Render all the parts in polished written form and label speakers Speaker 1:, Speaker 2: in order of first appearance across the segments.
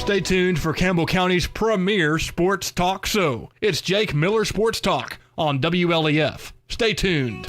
Speaker 1: Stay tuned for Campbell County's premier sports talk show. It's Jake Miller Sports Talk on WLEF. Stay tuned.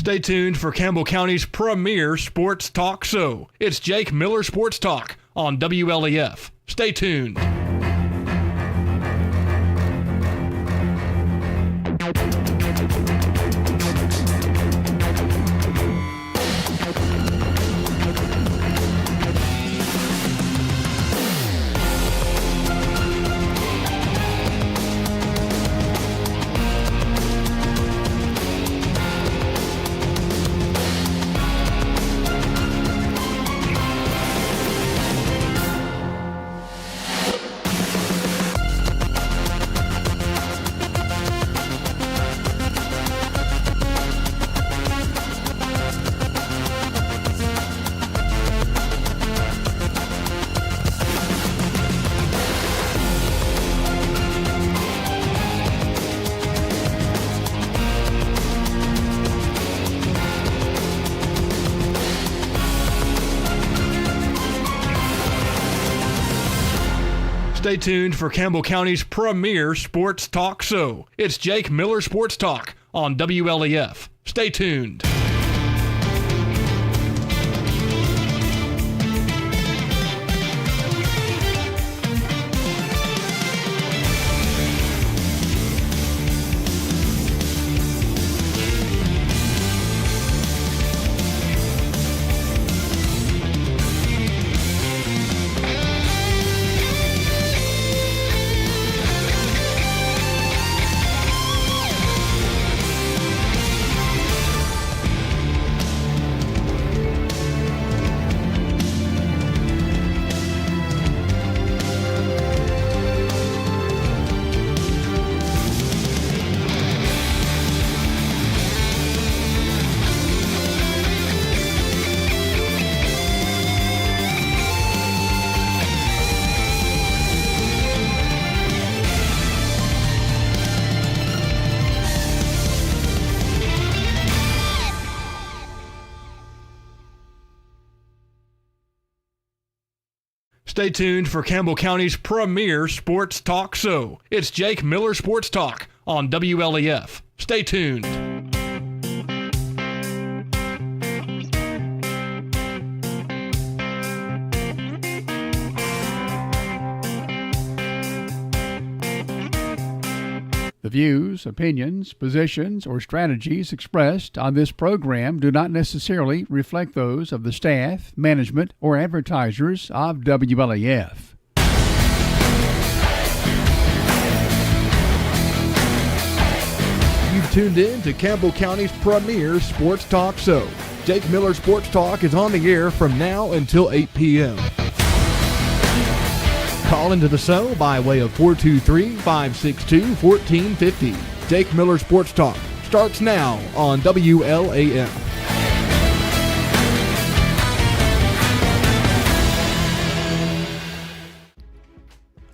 Speaker 1: Stay tuned for Campbell County's premier sports talk show. It's Jake Miller Sports Talk on WLEF. Stay tuned. Stay tuned for Campbell County's premier sports talk show. It's Jake Miller Sports Talk on WLEF. Stay tuned. Stay tuned for Campbell County's premier sports talk show. It's Jake Miller Sports Talk on WLEF. Stay tuned.
Speaker 2: The views, opinions, positions, or strategies expressed on this program do not necessarily reflect those of the staff, management, or advertisers of WLAF.
Speaker 1: You've tuned in to Campbell County's premier sports talk show. Jake Miller Sports Talk is on the air from now until 8 p.m. Call into the show by way of 423-562-1450. Jake Miller Sports Talk starts now on WLAF.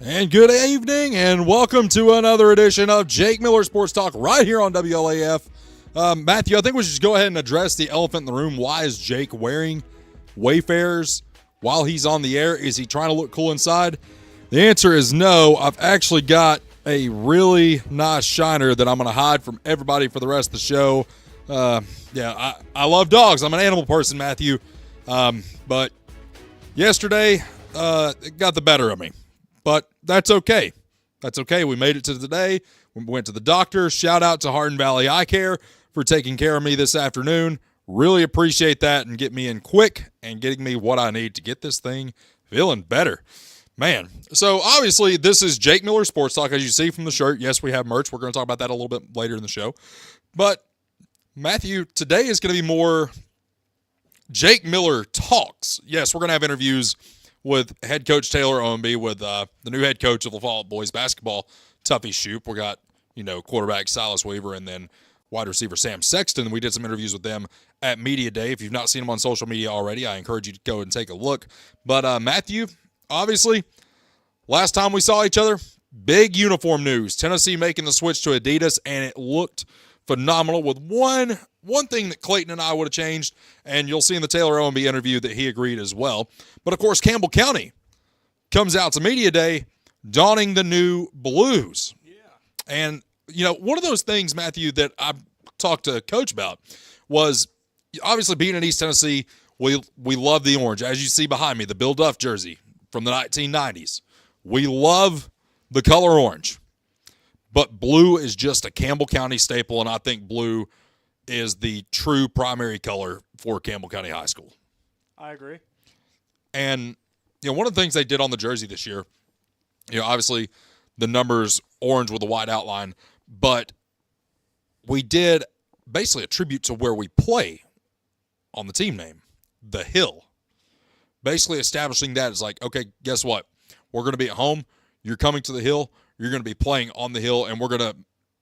Speaker 3: And good evening, and welcome to another edition of Jake Miller Sports Talk right here on WLAF. Matthew, I think we should just go ahead and address the elephant in the room. Why is Jake wearing Wayfarers while he's on the air? Is he trying to look cool inside? The answer is no. I've actually got a really nice shiner that I'm going to hide from everybody for the rest of the show. I love dogs. I'm an animal person, Matthew. But yesterday, it got the better of me. But that's okay. That's okay. We made it to today. We went to the doctor. Shout out to Hardin Valley Eye Care for taking care of me this afternoon. Really appreciate that and get me in quick and getting me what I need to get this thing feeling better. Man, so obviously this is Jake Miller Sports Talk, as you see from the shirt. Yes, we have merch. We're going to talk about that a little bit later in the show. But, Matthew, today is going to be more Jake Miller Talks. Yes, we're going to have interviews with head coach Taylor Owenby, with the new head coach of the Fall Boys basketball, Tuffy Shoop. We got, quarterback Silas Weaver and then wide receiver Sam Sexton. We did some interviews with them at Media Day. If you've not seen them on social media already, I encourage you to go and take a look. But, Matthew, obviously, last time we saw each other, big uniform news. Tennessee making the switch to Adidas, and it looked phenomenal with one thing that Clayton and I would have changed, and you'll see in the Taylor Owenby interview that he agreed as well. But, of course, Campbell County comes out to Media Day donning the new blues. Yeah. And, one of those things, Matthew, that I talked to Coach about was obviously being in East Tennessee, we love the orange. As you see behind me, the Bill Duff jersey from the 1990s. We love the color orange. But blue is just a Campbell County staple, and I think blue is the true primary color for Campbell County High School.
Speaker 4: I agree.
Speaker 3: And, one of the things they did on the jersey this year, obviously the numbers orange with a white outline, but we did basically a tribute to where we play on the team name, The Hill. Basically establishing that as like, okay, guess what? We're going to be at home. You're coming to the Hill. You're going to be playing on the Hill, and we're going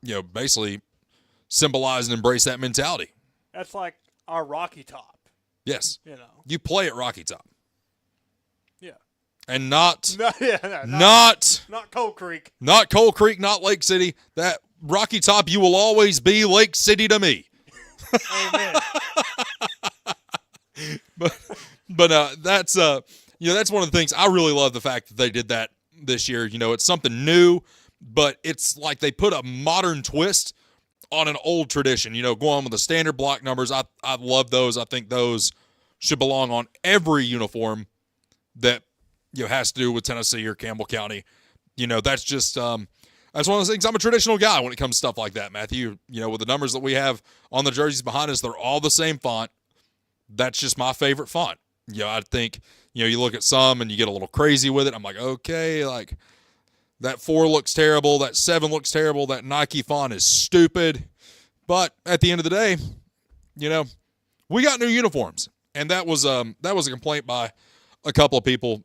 Speaker 3: to, basically symbolize and embrace that mentality.
Speaker 4: That's like our Rocky Top.
Speaker 3: Yes. You play at Rocky Top.
Speaker 4: Yeah.
Speaker 3: And not
Speaker 4: Cold Creek.
Speaker 3: Not Cold Creek, not Lake City. That Rocky Top, you will always be Lake City to me.
Speaker 4: Amen.
Speaker 3: But that's that's one of the things I really love, the fact that they did that this year. It's something new, but it's like they put a modern twist on an old tradition. Going with the standard block numbers. I love those. I think those should belong on every uniform that has to do with Tennessee or Campbell County. That's just that's one of those things. I'm a traditional guy when it comes to stuff like that, Matthew. With the numbers that we have on the jerseys behind us, they're all the same font. That's just my favorite font. I think, you look at some and you get a little crazy with it. I'm like, okay, like that 4 looks terrible. That 7 looks terrible. That Nike font is stupid. But at the end of the day, we got new uniforms. And that was a complaint by a couple of people,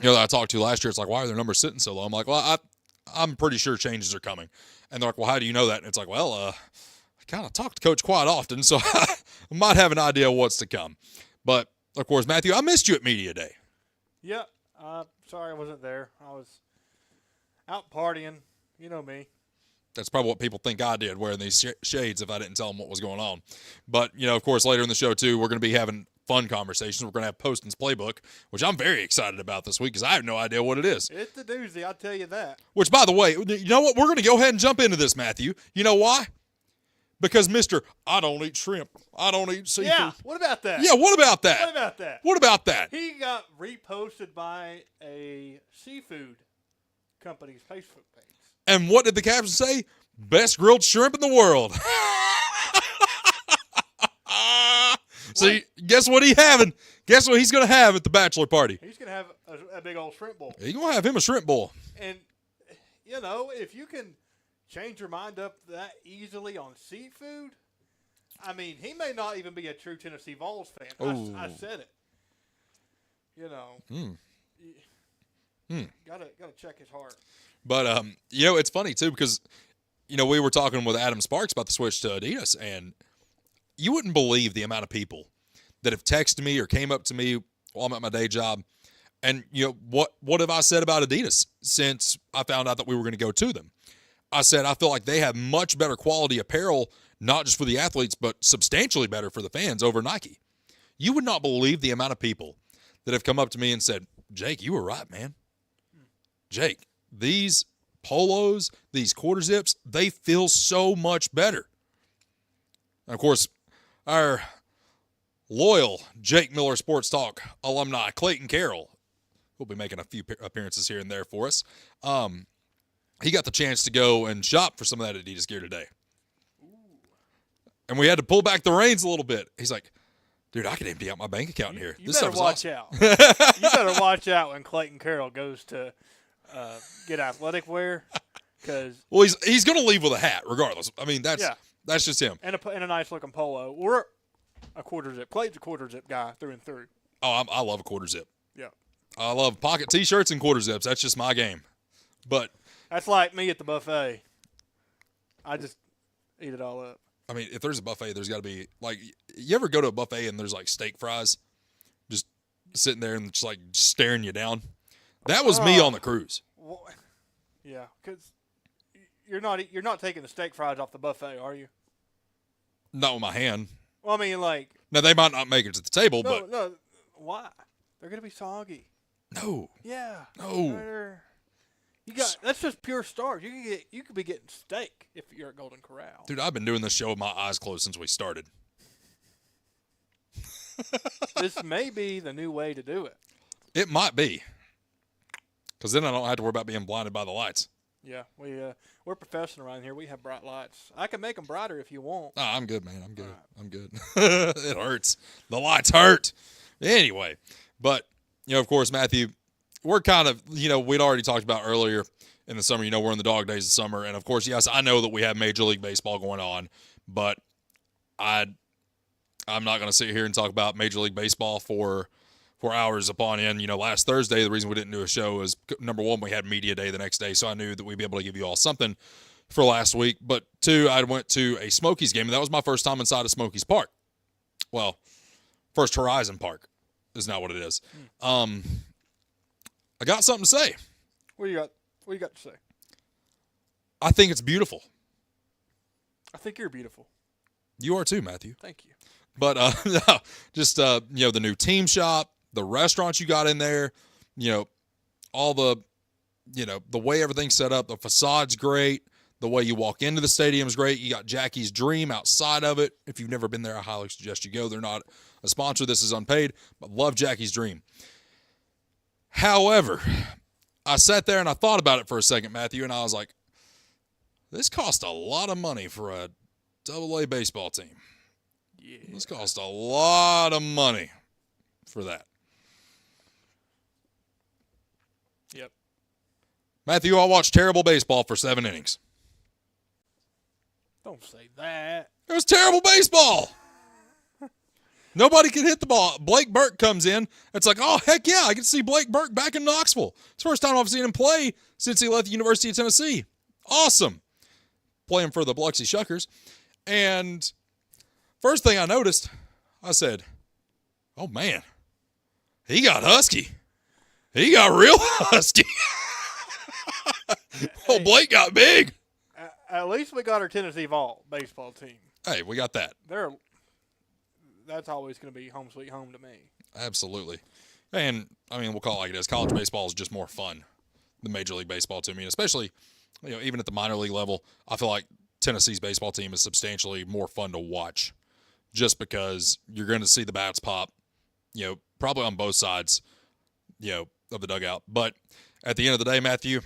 Speaker 3: that I talked to last year. It's like, why are their numbers sitting so low? I'm like, well, I'm pretty sure changes are coming. And they're like, well, how do you know that? And it's like, well, I kind of talk to Coach quite often, so I might have an idea of what's to come. But, of course, Matthew, I missed you at Media Day.
Speaker 4: Yeah. Sorry I wasn't there. I was out partying. You know me.
Speaker 3: That's probably what people think I did, wearing these shades, if I didn't tell them what was going on. But, of course, later in the show, too, we're going to be having fun conversations. We're going to have Poston's Playbook, which I'm very excited about this week because I have no idea what it is.
Speaker 4: It's a doozy, I'll tell you that.
Speaker 3: Which, by the way, you know what? We're going to go ahead and jump into this, Matthew. You know why? Because Mr. I don't eat shrimp. I don't eat seafood.
Speaker 4: Yeah, what about that?
Speaker 3: Yeah, what about that?
Speaker 4: What about that?
Speaker 3: What about that?
Speaker 4: He got reposted by a seafood company's Facebook page.
Speaker 3: And what did the caption say? Best grilled shrimp in the world. So guess what he's having? Guess what he's going to have at the bachelor party?
Speaker 4: He's going to have a big old shrimp bowl.
Speaker 3: He's going to have him a shrimp bowl.
Speaker 4: And, you know, if you can change your mind up that easily on seafood, I mean, he may not even be a true Tennessee Vols fan. I said it. You know. Gotta check his heart.
Speaker 3: But, you know, it's funny, too, because, you know, we were talking with Adam Sparks about the switch to Adidas, and you wouldn't believe the amount of people that have texted me or came up to me while I'm at my day job. And, you know, what have I said about Adidas since I found out that we were going to go to them? I said I feel like they have much better quality apparel, not just for the athletes, but substantially better for the fans over Nike. You would not believe the amount of people that have come up to me and said, Jake, you were right, man. Jake, these polos, these quarter zips, they feel so much better. And of course, our loyal Jake Miller Sports Talk alumni, Clayton Carroll, will be making a few appearances here and there for us. He got the chance to go and shop for some of that Adidas gear today. And we had to pull back the reins a little bit. He's like, dude, I can empty out my bank account in here.
Speaker 4: You
Speaker 3: This
Speaker 4: better
Speaker 3: stuff is
Speaker 4: watch
Speaker 3: awesome.
Speaker 4: out. You better watch out when Clayton Carroll goes to get athletic wear.
Speaker 3: Well, he's going to leave with a hat regardless. I mean, that's just him.
Speaker 4: And a nice-looking polo. We're a quarter zip. Clayton's a quarter zip guy through and through.
Speaker 3: Oh, I love a quarter zip.
Speaker 4: Yeah.
Speaker 3: I love pocket T-shirts and quarter zips. That's just my game. But
Speaker 4: that's like me at the buffet. I just eat it all up.
Speaker 3: I mean, if there's a buffet, there's got to be, like, you ever go to a buffet and there's, like, steak fries just sitting there and just, like, staring you down? That was me on the cruise.
Speaker 4: Well, yeah, because you're not taking the steak fries off the buffet, are you?
Speaker 3: Not with my hand.
Speaker 4: Well, I mean, like.
Speaker 3: Now, they might not make it to the table, but.
Speaker 4: No, why? They're going to be soggy.
Speaker 3: No.
Speaker 4: Yeah.
Speaker 3: No.
Speaker 4: That's just pure starch. You could be getting steak if you're at Golden Corral.
Speaker 3: Dude, I've been doing this show with my eyes closed since we started.
Speaker 4: This may be the new way to do it.
Speaker 3: It might be. Because then I don't have to worry about being blinded by the lights.
Speaker 4: Yeah, we're professional around here. We have bright lights. I can make them brighter if you want.
Speaker 3: Oh, I'm good, man. I'm good. Right. I'm good. It hurts. The lights hurt. Anyway, but, you know, of course, Matthew, we're kind of, you know, we'd already talked about earlier in the summer, you know, we're in the dog days of summer. And, of course, yes, I know that we have Major League Baseball going on, but I'm not going to sit here and talk about Major League Baseball for hours upon end. You know, last Thursday, the reason we didn't do a show is, number one, we had media day the next day, so I knew that we'd be able to give you all something for last week. But two, I went to a Smokies game, and that was my first time inside of Smokies Park. Well, First Horizon Park is not what it is. I got something to say.
Speaker 4: What do you got to say?
Speaker 3: I think it's beautiful.
Speaker 4: I think you're beautiful.
Speaker 3: You are too, Matthew.
Speaker 4: Thank you.
Speaker 3: But just you know, the new team shop, the restaurants you got in there, you know, all the, you know, the way everything's set up, the facade's great. The way you walk into the stadium's great. You got Jackie's Dream outside of it. If you've never been there, I highly suggest you go. They're not a sponsor. This is unpaid, but love Jackie's Dream. However, I sat there and I thought about it for a second, Matthew, and I was like, this cost a lot of money for a AA baseball team. Yeah. This cost a lot of money for that.
Speaker 4: Yep.
Speaker 3: Matthew, I watched terrible baseball for 7 innings.
Speaker 4: Don't say that.
Speaker 3: It was terrible baseball. Nobody could hit the ball. Blake Burke comes in. It's like, oh, heck yeah, I get to see Blake Burke back in Knoxville. It's the first time I've seen him play since he left the University of Tennessee. Awesome. Playing for the Biloxi Shuckers. And first thing I noticed, I said, oh, man, he got husky. He got real husky. Oh, Blake got big.
Speaker 4: At least we got our Tennessee Vol baseball team.
Speaker 3: Hey, we got that.
Speaker 4: that's always going to be home sweet home to me.
Speaker 3: Absolutely. And, I mean, we'll call it like it is. College baseball is just more fun than Major League Baseball to me. And especially, even at the minor league level, I feel like Tennessee's baseball team is substantially more fun to watch just because you're going to see the bats pop, probably on both sides, of the dugout. But at the end of the day, Matthew,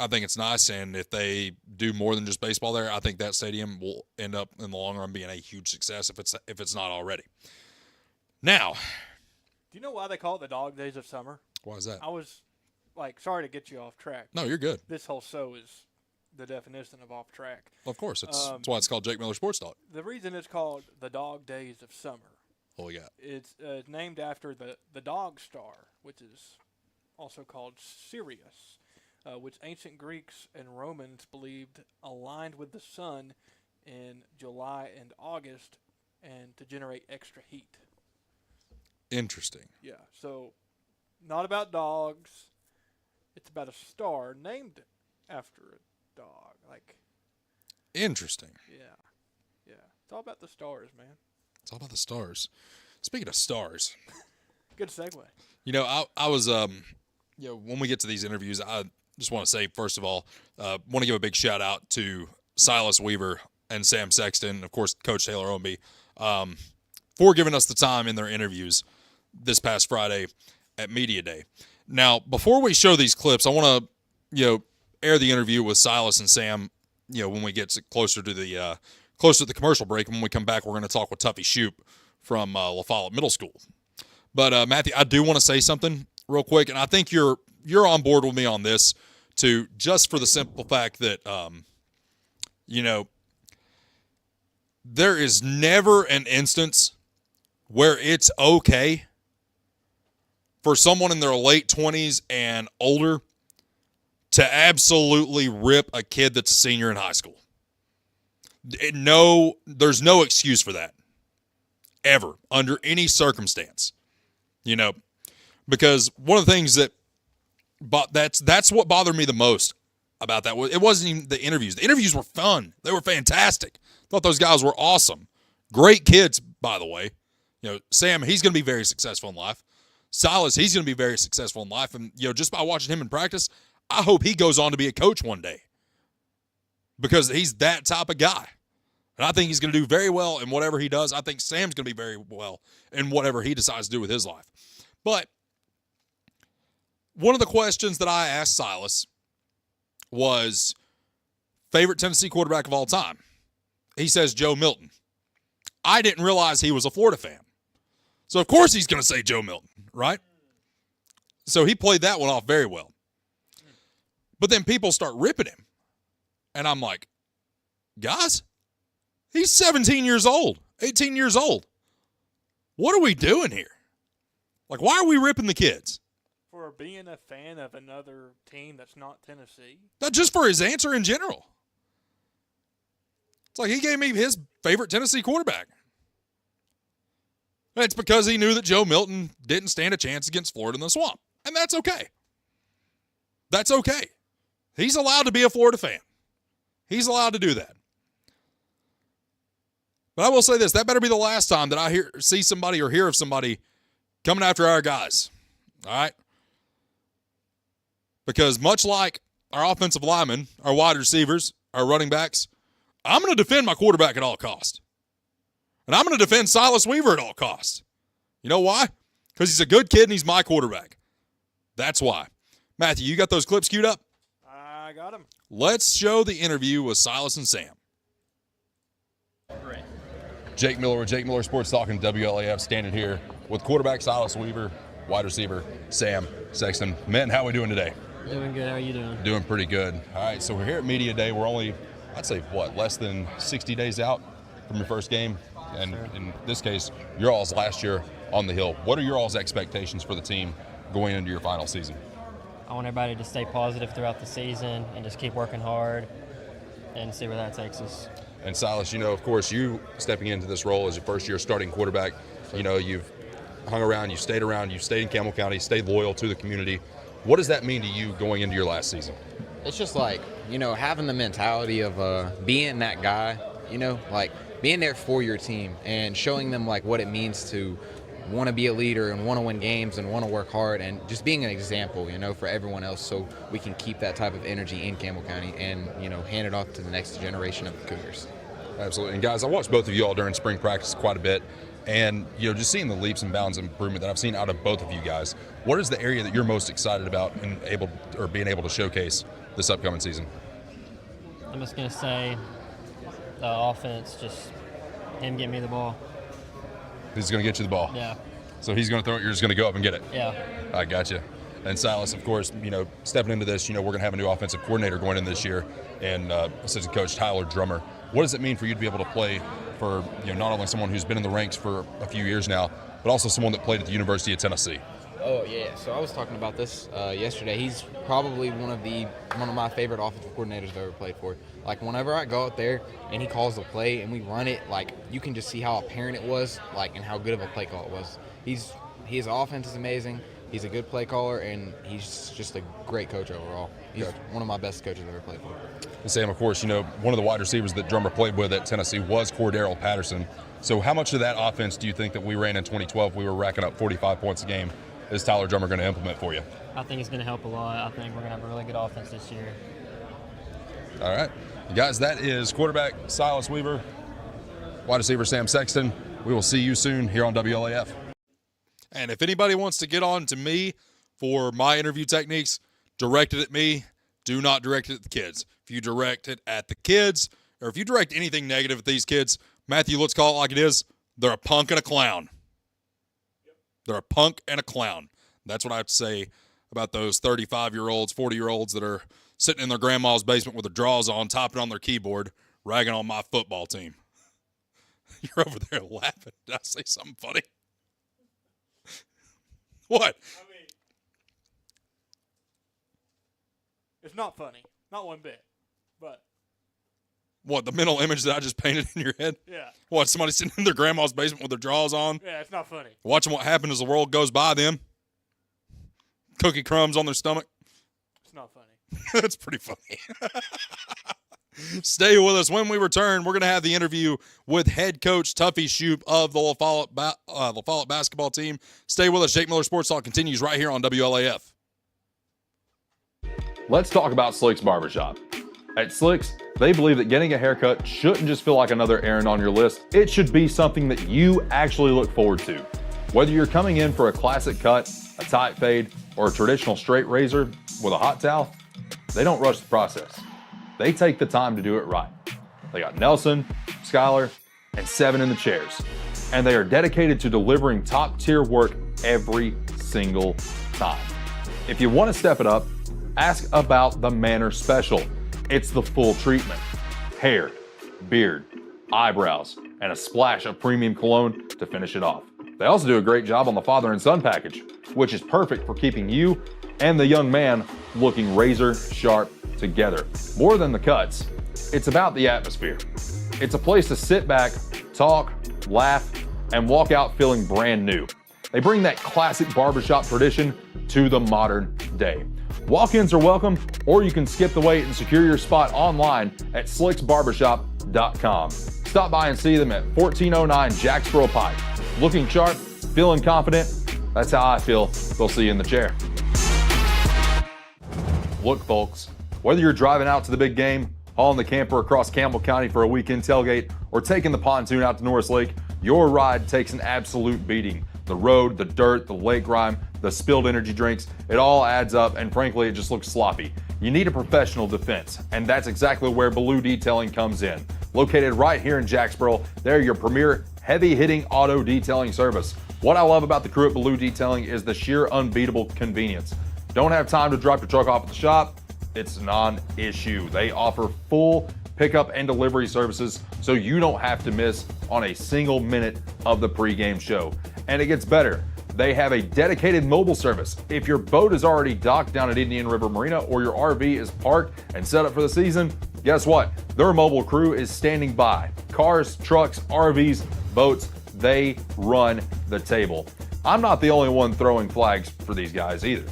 Speaker 3: I think it's nice, and if they do more than just baseball there, I think that stadium will end up in the long run being a huge success if it's not already. Now,
Speaker 4: do you know why they call it the dog days of summer?
Speaker 3: Why is that?
Speaker 4: I was sorry to get you off track.
Speaker 3: No, you're good.
Speaker 4: This whole show is the definition of off track.
Speaker 3: Of course, that's why it's called Jake Miller Sports Talk.
Speaker 4: The reason it's called the dog days of summer.
Speaker 3: What we got?
Speaker 4: It's named after the dog star, which is also called Sirius. Which ancient Greeks and Romans believed aligned with the sun in July and August and to generate extra heat.
Speaker 3: Interesting.
Speaker 4: Yeah, so not about dogs. It's about a star named after a dog.
Speaker 3: Interesting.
Speaker 4: Yeah. It's all about the stars, man.
Speaker 3: It's all about the stars. Speaking of stars.
Speaker 4: Good segue.
Speaker 3: I was, when we get to these interviews, I just want to say, first of all, want to give a big shout out to Silas Weaver and Sam Sexton, and of course, Coach Taylor Ownby, for giving us the time in their interviews this past Friday at Media Day. Now, before we show these clips, I want to, air the interview with Silas and Sam, when we get closer to the commercial break. And when we come back, we're going to talk with Tuffy Shoop from La Follette Middle School. But, Matthew, I do want to say something real quick, and I think you're on board with me on this, too, just for the simple fact that, there is never an instance where it's okay for someone in their late 20s and older to absolutely rip a kid that's a senior in high school. There's no excuse for that, ever, under any circumstance, because one of the things that's what bothered me the most about that. It wasn't even the interviews. The interviews were fun. They were fantastic. Thought those guys were awesome. Great kids, by the way. Sam, he's going to be very successful in life. Silas, he's going to be very successful in life. And, just by watching him in practice, I hope he goes on to be a coach one day because he's that type of guy. And I think he's going to do very well in whatever he does. I think Sam's going to be very well in whatever he decides to do with his life. But one of the questions that I asked Silas was favorite Tennessee quarterback of all time. He says Joe Milton. I didn't realize he was a Florida fan. So, of course, he's going to say Joe Milton, right? So he played that one off very well. But then people start ripping him. And I'm like, guys, he's 17 years old, 18 years old. What are we doing here? Why are we ripping the kids?
Speaker 4: For being a fan of another team that's not Tennessee?
Speaker 3: Not just for his answer in general. It's like he gave me his favorite Tennessee quarterback. And it's because he knew that Joe Milton didn't stand a chance against Florida in the Swamp. And that's okay. That's okay. He's allowed to be a Florida fan. He's allowed to do that. But I will say this, that better be the last time that I see somebody or hear of somebody coming after our guys. All right? Because much like our offensive linemen, our wide receivers, our running backs, I'm going to defend my quarterback at all costs. And I'm going to defend Silas Weaver at all costs. You know why? Because he's a good kid and he's my quarterback. That's why. Matthew, you got those clips queued up?
Speaker 4: I got them.
Speaker 3: Let's show the interview with Silas and Sam.
Speaker 4: Great.
Speaker 3: Jake Miller with Jake Miller Sports Talk and WLAF, standing here with quarterback Silas Weaver, wide receiver Sam Sexton. Men, how are we doing today?
Speaker 5: Doing good. How are you doing?
Speaker 3: Doing pretty good. All right, so we're here at Media Day. We're only, I'd say, less than 60 days out from your first game. And
Speaker 5: sure.
Speaker 3: In this case, your all's last year on the Hill. What are your all's expectations for the team going into your final season?
Speaker 5: I want everybody to stay positive throughout the season and just keep working hard and see where that takes us.
Speaker 3: And Silas, of course, you stepping into this role as your first year starting quarterback, you've hung around, you've stayed in Campbell County, stayed loyal to the community. What does that mean to you going into your last season?
Speaker 6: It's just having the mentality of being that guy like being there for your team and showing them like what it means to want to be a leader and want to win games and want to work hard, and just being an example, for everyone else, so we can keep that type of energy in Campbell County and, hand it off to the next generation of the Cougars.
Speaker 3: Absolutely. And guys, I watched both of you all during spring practice quite a bit, and just seeing the leaps and bounds of improvement that I've seen out of both of you guys. What is the area that you're most excited about and being able to showcase this upcoming season?
Speaker 5: I'm just going to say the offense, just him getting me the ball.
Speaker 3: He's going to get you the ball.
Speaker 5: Yeah.
Speaker 3: So he's going to throw it, you're just going to go up and get it.
Speaker 5: Yeah.
Speaker 3: I got you. And Silas, of course, stepping into this, we're going to have a new offensive coordinator going in this year, and assistant coach Tyler Drummer. What does it mean for you to be able to play for, not only someone who's been in the ranks for a few years now, but also someone that played at the University of Tennessee?
Speaker 6: Oh yeah, so I was talking about this yesterday. He's probably one of my favorite offensive coordinators I've ever played for. Like whenever I go out there and he calls the play and we run it, like you can just see how apparent it was, like, and how good of a play call it was. His offense is amazing. He's a good play caller, and he's just a great coach overall. He's one of my best coaches I've ever played for.
Speaker 3: And Sam, of course, one of the wide receivers that Drummer played with at Tennessee was Cordero Patterson. So how much of that offense do you think that we ran in 2012, we were racking up 45 points a game, is Tyler Drummer going to implement for you?
Speaker 5: I think it's going to help a lot. I think we're going to have a really good offense this year.
Speaker 3: All right. Guys, that is quarterback Silas Weaver, wide receiver Sam Sexton. We will see you soon here on WLAF. And if anybody wants to get on to me for my interview techniques, direct it at me. Do not direct it at the kids. If you direct it at the kids, or if you direct anything negative at these kids, Matthew, let's call it like it is. They're a punk and a clown. They're a punk and a clown. That's what I have to say about those 35-year-olds, 40-year-olds that are sitting in their grandma's basement with their drawers on, typing on their keyboard, ragging on my football team. You're over there laughing. Did I say something funny? What?
Speaker 4: I mean, it's not funny. Not one bit. But.
Speaker 3: What, the mental image that I just painted in your head?
Speaker 4: Yeah.
Speaker 3: What, somebody sitting in their grandma's basement with their drawers on?
Speaker 4: Yeah, it's not funny.
Speaker 3: Watching what happens as the world goes by them? Cookie crumbs on their stomach?
Speaker 4: It's not funny.
Speaker 3: That's pretty funny. Stay with us. When we return, we're going to have the interview with head coach Tuffy Shoop of the La Follette basketball team. Stay with us. Jake Miller Sports Talk continues right here on WLAF.
Speaker 7: Let's talk about Slick's Barbershop. At Slick's, they believe that getting a haircut shouldn't just feel like another errand on your list. It should be something that you actually look forward to. Whether you're coming in for a classic cut, a tight fade, or a traditional straight razor with a hot towel, they don't rush the process. They take the time to do it right. They got Nelson, Skylar, and 7 in the chairs. And they are dedicated to delivering top-tier work every single time. If you want to step it up, ask about the Manor Special. It's the full treatment. Hair, beard, eyebrows, and a splash of premium cologne to finish it off. They also do a great job on the father and son package, which is perfect for keeping you and the young man looking razor sharp together. More than the cuts, it's about the atmosphere. It's a place to sit back, talk, laugh, and walk out feeling brand new. They bring that classic barbershop tradition to the modern day. Walk-ins are welcome, or you can skip the wait and secure your spot online at slicksbarbershop.com. Stop by and see them at 1409 Jacksboro Pike. Looking sharp, feeling confident, that's how I feel. They'll see you in the chair. Look, folks, whether you're driving out to the big game, hauling the camper across Campbell County for a weekend tailgate, or taking the pontoon out to Norris Lake, your ride takes an absolute beating. The road, the dirt, the lake grime, the spilled energy drinks, it all adds up, and frankly, it just looks sloppy. You need a professional defense, and that's exactly where Baloo Detailing comes in. Located right here in Jacksboro, they're your premier heavy-hitting auto detailing service. What I love about the crew at Baloo Detailing is the sheer unbeatable convenience. Don't have time to drop your truck off at the shop? It's a non-issue. They offer full pickup and delivery services, so you don't have to miss on a single minute of the pregame show. And it gets better. They have a dedicated mobile service. If your boat is already docked down at Indian River Marina or your RV is parked and set up for the season, guess what? Their mobile crew is standing by. Cars, trucks, RVs, boats, they run the table. I'm not the only one throwing flags for these guys either.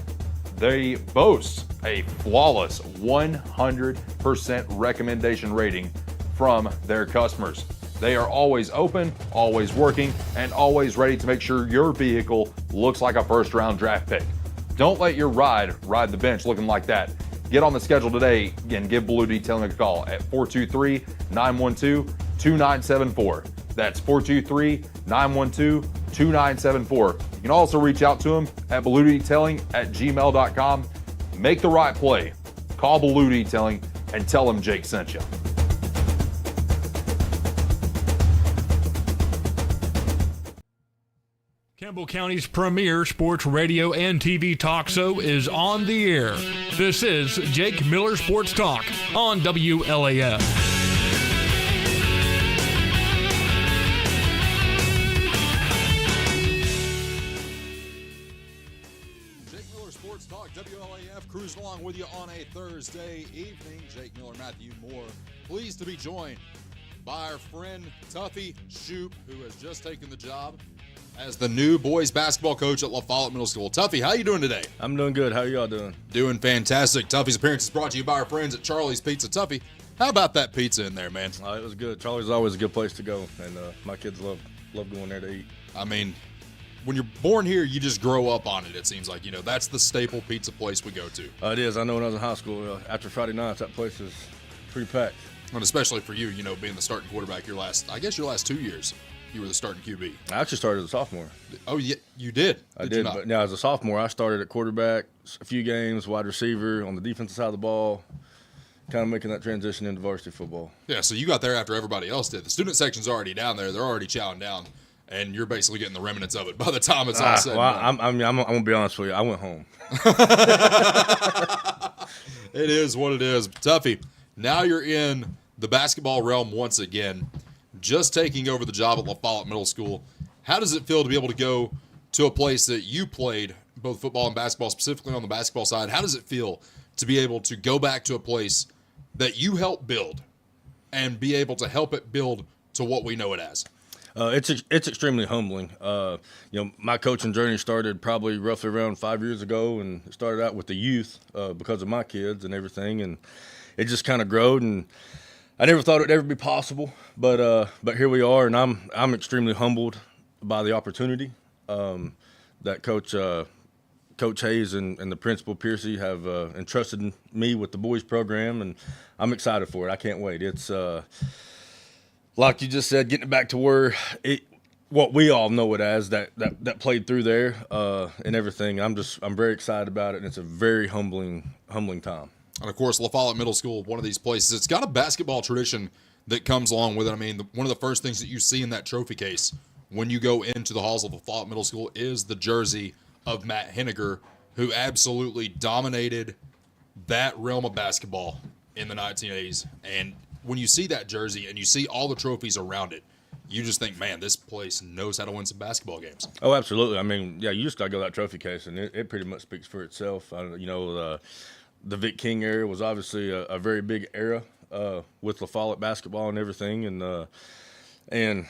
Speaker 7: They boast a flawless 100% recommendation rating from their customers. They are always open, always working, and always ready to make sure your vehicle looks like a first-round draft pick. Don't let your ride the bench looking like that. Get on the schedule today and give Blue Detailing a call at 423-912-2974. That's 423-912-2974. You can also reach out to them at bluedetailing@gmail.com. Make the right play. Call Blue Detailing and tell them Jake sent you.
Speaker 1: Campbell County's premier sports radio and TV talk show is on the air. This is Jake Miller Sports Talk on WLAF.
Speaker 3: Jake Miller Sports Talk, WLAF, cruising along with you on a Thursday evening. Jake Miller, Matthew Moore, pleased to be joined by our friend Tuffy Shoop, who has just taken the job as the new boys basketball coach at La Follette Middle School. Tuffy, how you doing today?
Speaker 8: I'm doing good. How are y'all doing?
Speaker 3: Doing fantastic. Tuffy's appearance is brought to you by our friends at Charlie's Pizza. Tuffy, how about that pizza in there, man?
Speaker 8: It was good. Charlie's is always a good place to go, and my kids love going there to eat.
Speaker 3: I mean, when you're born here, you just grow up on it, it seems like. You know, that's the staple pizza place we go to.
Speaker 8: It is. I know when I was in high school, after Friday nights, that place is pretty packed.
Speaker 3: And especially for you, you know, being the starting quarterback your last 2 years. You were the starting QB.
Speaker 8: I actually started as a sophomore.
Speaker 3: Oh, yeah, you did?
Speaker 8: I did, but now as a sophomore, I started at quarterback, a few games, wide receiver, on the defensive side of the ball, kind of making that transition into varsity football.
Speaker 3: Yeah, so you got there after everybody else did. The student section's already down there. They're already chowing down, and you're basically getting the remnants of it by the time it's all said and done.
Speaker 8: I'm going to be honest with you. I went home.
Speaker 3: It is what it is. Tuffy, now you're in the basketball realm once again, just taking over the job at La Follette Middle School. How does it feel to be able to go to a place that you played both football and basketball, specifically on the basketball side? How does it feel to be able to go back to a place that you helped build and be able to help it build to what we know it as?
Speaker 8: It's extremely humbling. My coaching journey started probably roughly around 5 years ago, and it started out with the youth because of my kids and everything, and it just kind of growed, and I never thought it'd ever be possible, but here we are, and I'm extremely humbled by the opportunity that Coach Hayes and the principal Piercy have entrusted me with the boys program, and I'm excited for it. I can't wait. It's like you just said, getting it back to where what we all know it as, that played through there and everything. I'm very excited about it, and it's a very humbling time.
Speaker 3: And, of course, La Follette Middle School, one of these places, it's got a basketball tradition that comes along with it. I mean, one of the first things that you see in that trophy case when you go into the halls of La Follette Middle School is the jersey of Matt Henniger, who absolutely dominated that realm of basketball in the 1980s. And when you see that jersey and you see all the trophies around it, you just think, man, this place knows how to win some basketball games.
Speaker 8: Oh, absolutely. I mean, yeah, you just got to go to that trophy case, and it pretty much speaks for itself. The Vic King era was obviously a very big era with La Follette basketball and everything, and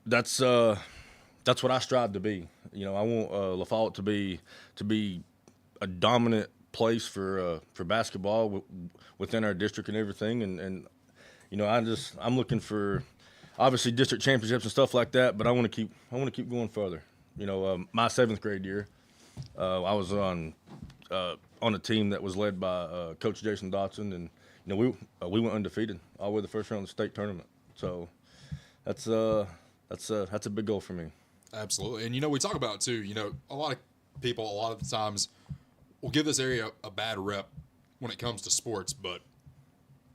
Speaker 8: that's what I strive to be. You know, I want La Follette to be a dominant place for basketball within our district and everything, and you know, I'm looking for obviously district championships and stuff like that, but I want to keep going further. You know, my 7th grade year, I was on a team that was led by Coach Jason Dotson, and you know, we went undefeated all the way to the first round of the state tournament. So that's a big goal for me.
Speaker 3: Absolutely. And you know, we talk about too, you know, a lot of people a lot of the times will give this area a bad rep when it comes to sports, but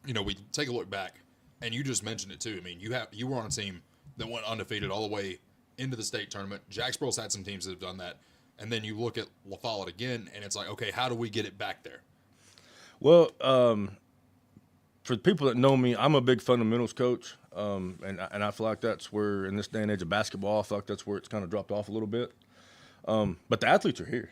Speaker 3: you know, we take a look back, and you just mentioned it too. I mean, you were on a team that went undefeated all the way into the state tournament. Jacksboro's had some teams that have done that. And then you look at La Follette again, and it's like, okay, how do we get it back there?
Speaker 8: Well, for the people that know me, I'm a big fundamentals coach, and I feel like that's where, in this day and age of basketball, I feel like that's where it's kind of dropped off a little bit. But the athletes are here;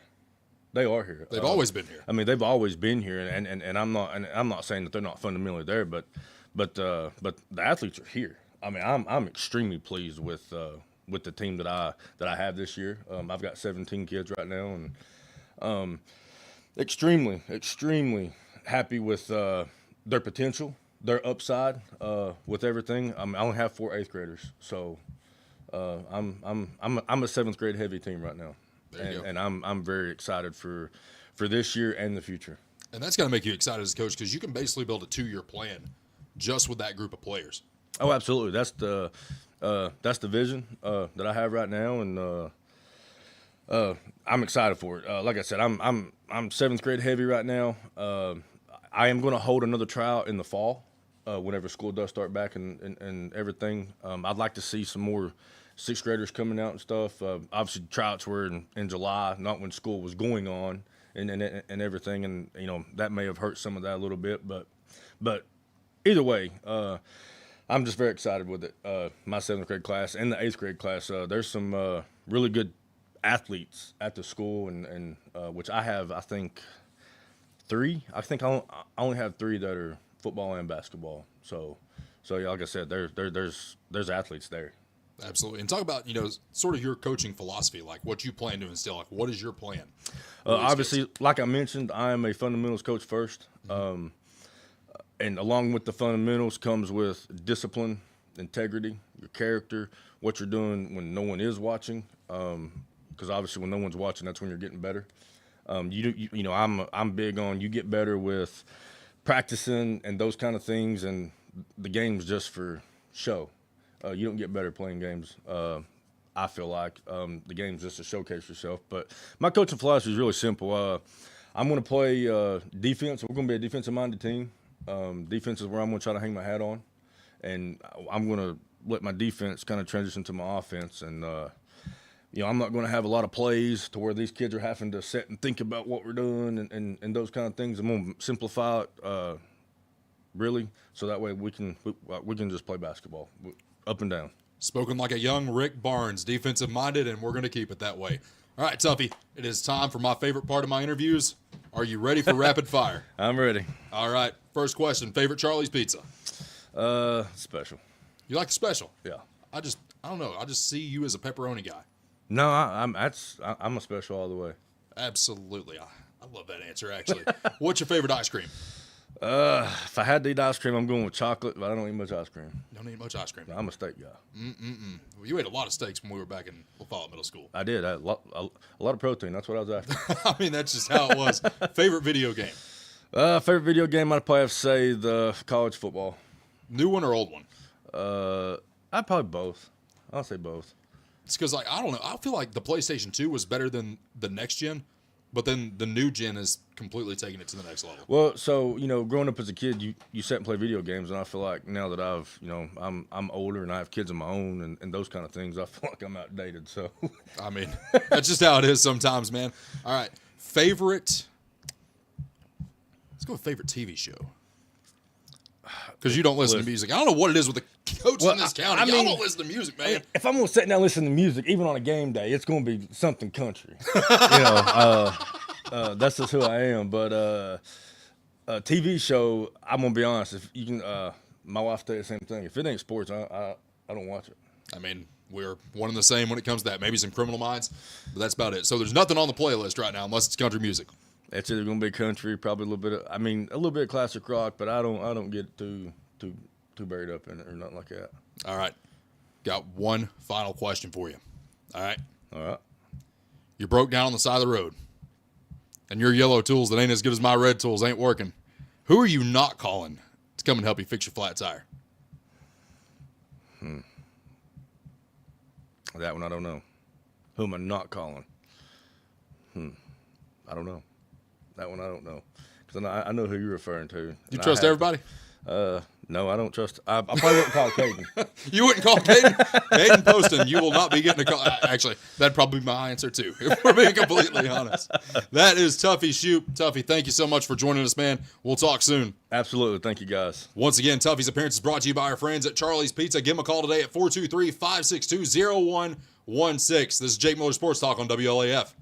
Speaker 8: they are here.
Speaker 3: They've always been here.
Speaker 8: I mean, they've always been here, and I'm not saying that they're not fundamentally there, but the athletes are here. I mean, I'm extremely pleased with the team that I have this year. I've got 17 kids right now, and extremely happy with their potential, their upside with everything. I only have 4 8th graders, so I'm a 7th grade heavy team right now, and I'm very excited for this year and the future.
Speaker 3: And that's going to make you excited as a coach because you can basically build a 2-year plan just with that group of players.
Speaker 8: Oh, absolutely. That's the vision that I have right now, and I'm excited for it. Like I said, I'm 7th grade heavy right now. I am going to hold another tryout in the fall whenever school does start back and everything. I'd like to see some more 6th graders coming out and stuff. Obviously, tryouts were in July, not when school was going on and everything, and that may have hurt some of that a little bit. But either way, I'm just very excited with it. My 7th grade class and the 8th grade class. There's some really good athletes at the school, and which I have, I think, 3. I think I only have 3 that are football and basketball. So yeah, like I said, there's athletes there.
Speaker 3: Absolutely. And talk about, sort of your coaching philosophy, like what you plan to instill. Like, what is your plan?
Speaker 8: Obviously, like I mentioned, I am a fundamentals coach first. And along with the fundamentals comes with discipline, integrity, your character, what you're doing when no one is watching. Because obviously when no one's watching, that's when you're getting better. I'm big on you get better with practicing and those kind of things, and the game's just for show. You don't get better playing games. I feel like the game's just to showcase yourself. But my coaching philosophy is really simple. I'm going to play defense. We're going to be a defensive-minded team. Defense is where I'm going to try to hang my hat on, and I'm going to let my defense kind of transition to my offense. And I'm not going to have a lot of plays to where these kids are having to sit and think about what we're doing and those kind of things. I'm going to simplify it, really, so that way we can just play basketball up and down.
Speaker 3: Spoken like a young Rick Barnes, defensive-minded, and we're going to keep it that way. All right, Tuffy, it is time for my favorite part of my interviews. Are you ready for rapid fire?
Speaker 8: I'm ready.
Speaker 3: All right, first question, favorite Charlie's Pizza?
Speaker 8: Special.
Speaker 3: You like the special?
Speaker 8: Yeah.
Speaker 3: I don't know. I just see you as a pepperoni guy.
Speaker 8: No, I'm a special all the way.
Speaker 3: Absolutely. I love that answer, actually. What's your favorite ice cream?
Speaker 8: If I had to eat ice cream, I'm going with chocolate, but I don't eat much ice cream.
Speaker 3: Don't eat much ice cream.
Speaker 8: I'm a steak guy.
Speaker 3: Well, you ate a lot of steaks when we were back in LaFollette Middle School.
Speaker 8: I did. A lot of protein. That's what I was after.
Speaker 3: I mean, that's just how it was. Favorite video game?
Speaker 8: Favorite video game, I'd probably have to say the college football.
Speaker 3: New one or old one?
Speaker 8: I'd probably both. I'll say both.
Speaker 3: It's because, I don't know. I feel like the PlayStation 2 was better than the next gen, but then the new gen is completely taking it to the next level.
Speaker 8: Well, so, growing up as a kid, you sat and play video games, and I feel like now that I've, I'm older and I have kids of my own and those kind of things, I feel like I'm outdated, so.
Speaker 3: I mean, that's just how it is sometimes, man. All right, let's go with favorite TV show. Because you don't listen to music. I don't know what it is with the coach in this county. Y'all don't listen to music, man.
Speaker 8: If I'm going to sit down and listen to music, even on a game day, it's going to be something country. That's just who I am. But a TV show, I'm going to be honest. If you can, my wife does the same thing. If it ain't sports, I don't watch it.
Speaker 3: I mean, we're one and the same when it comes to that. Maybe some Criminal Minds, but that's about it. So there's nothing on the playlist right now unless it's country music.
Speaker 8: It's either going to be country, probably a little bit of classic rock, but I don't get too buried up in it or nothing like that.
Speaker 3: All right. Got one final question for you. All right. You're broke down on the side of the road, and your yellow tools that ain't as good as my red tools ain't working. Who are you not calling to come and help you fix your flat tire?
Speaker 8: That one I don't know. Who am I not calling? I don't know. That one I don't know. Because I know who you're referring to.
Speaker 3: You trust everybody?
Speaker 8: No, I don't trust. I probably wouldn't call Caden.
Speaker 3: You wouldn't call Caden? Caden Poston, you will not be getting a call. Actually, that'd probably be my answer too, if we're being completely honest. That is Tuffy Shoop. Tuffy, thank you so much for joining us, man. We'll talk soon.
Speaker 8: Absolutely. Thank you, guys.
Speaker 3: Once again, Tuffy's appearance is brought to you by our friends at Charlie's Pizza. Give them a call today at 423-562-0116. This is Jake Miller Sports Talk on WLAF.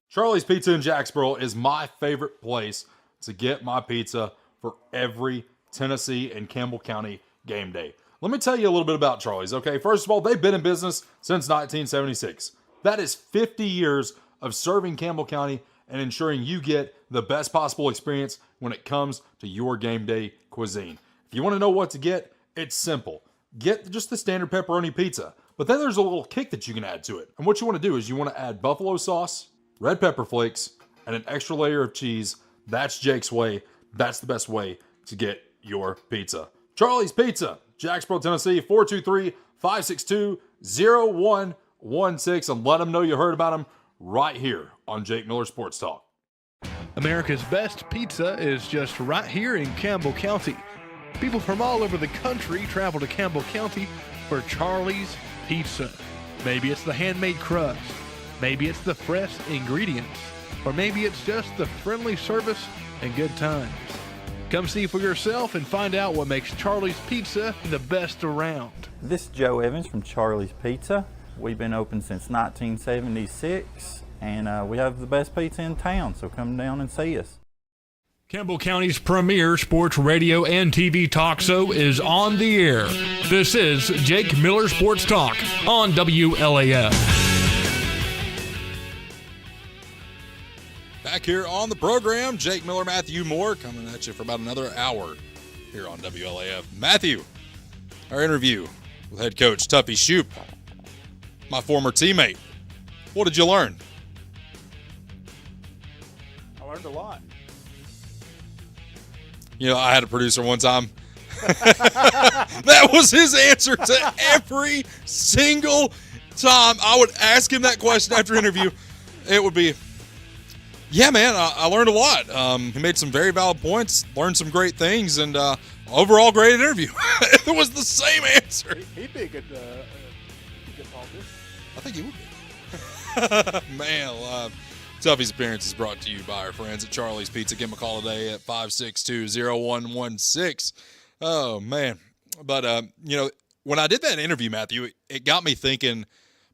Speaker 3: Charlie's Pizza in Jacksboro is my favorite place to get my pizza for every Tennessee and Campbell County game day. Let me tell you a little bit about Charlie's, okay? First of all, they've been in business since 1976. That is 50 years of serving Campbell County and ensuring you get the best possible experience when it comes to your game day cuisine. If you want to know what to get, it's simple. Get just the standard pepperoni pizza, but then there's a little kick that you can add to it. And what you want to do is you want to add buffalo sauce, red pepper flakes, and an extra layer of cheese. That's Jake's way. That's the best way to get your pizza. Charlie's Pizza, Jacksboro, Tennessee, 423-562-0116, and let them know you heard about them right here on Jake Miller Sports Talk.
Speaker 1: America's best pizza is just right here in Campbell County. People from all over the country travel to Campbell County for Charlie's Pizza. Maybe it's the handmade crust, maybe it's the fresh ingredients, or maybe it's just the friendly service and good times. Come see for yourself and find out what makes Charlie's Pizza the best around.
Speaker 9: This is Joe Evans from Charlie's Pizza. We've been open since 1976, and we have the best pizza in town, so come down and see us.
Speaker 1: Campbell County's premier sports radio and TV talk show is on the air. This is Jake Miller Sports Talk on WLAF.
Speaker 3: Back here on the program, Jake Miller, Matthew Moore, coming at you for about another hour here on WLAF. Matthew, our interview with head coach Tuffy Shoop, my former teammate. What did you learn?
Speaker 4: I learned a lot.
Speaker 3: You know, I had a producer one time. That was his answer to every single time I would ask him that question after interview. It would be, yeah, man, I learned a lot. He made some very valid points, learned some great things, and overall great interview. It was the same answer.
Speaker 4: He'd be a good politician.
Speaker 3: I think he would be. Man, Tuffy's appearance is brought to you by our friends at Charlie's Pizza. Give them a call today at 562-0116. Oh, man. But, you know, when I did that interview, Matthew, it got me thinking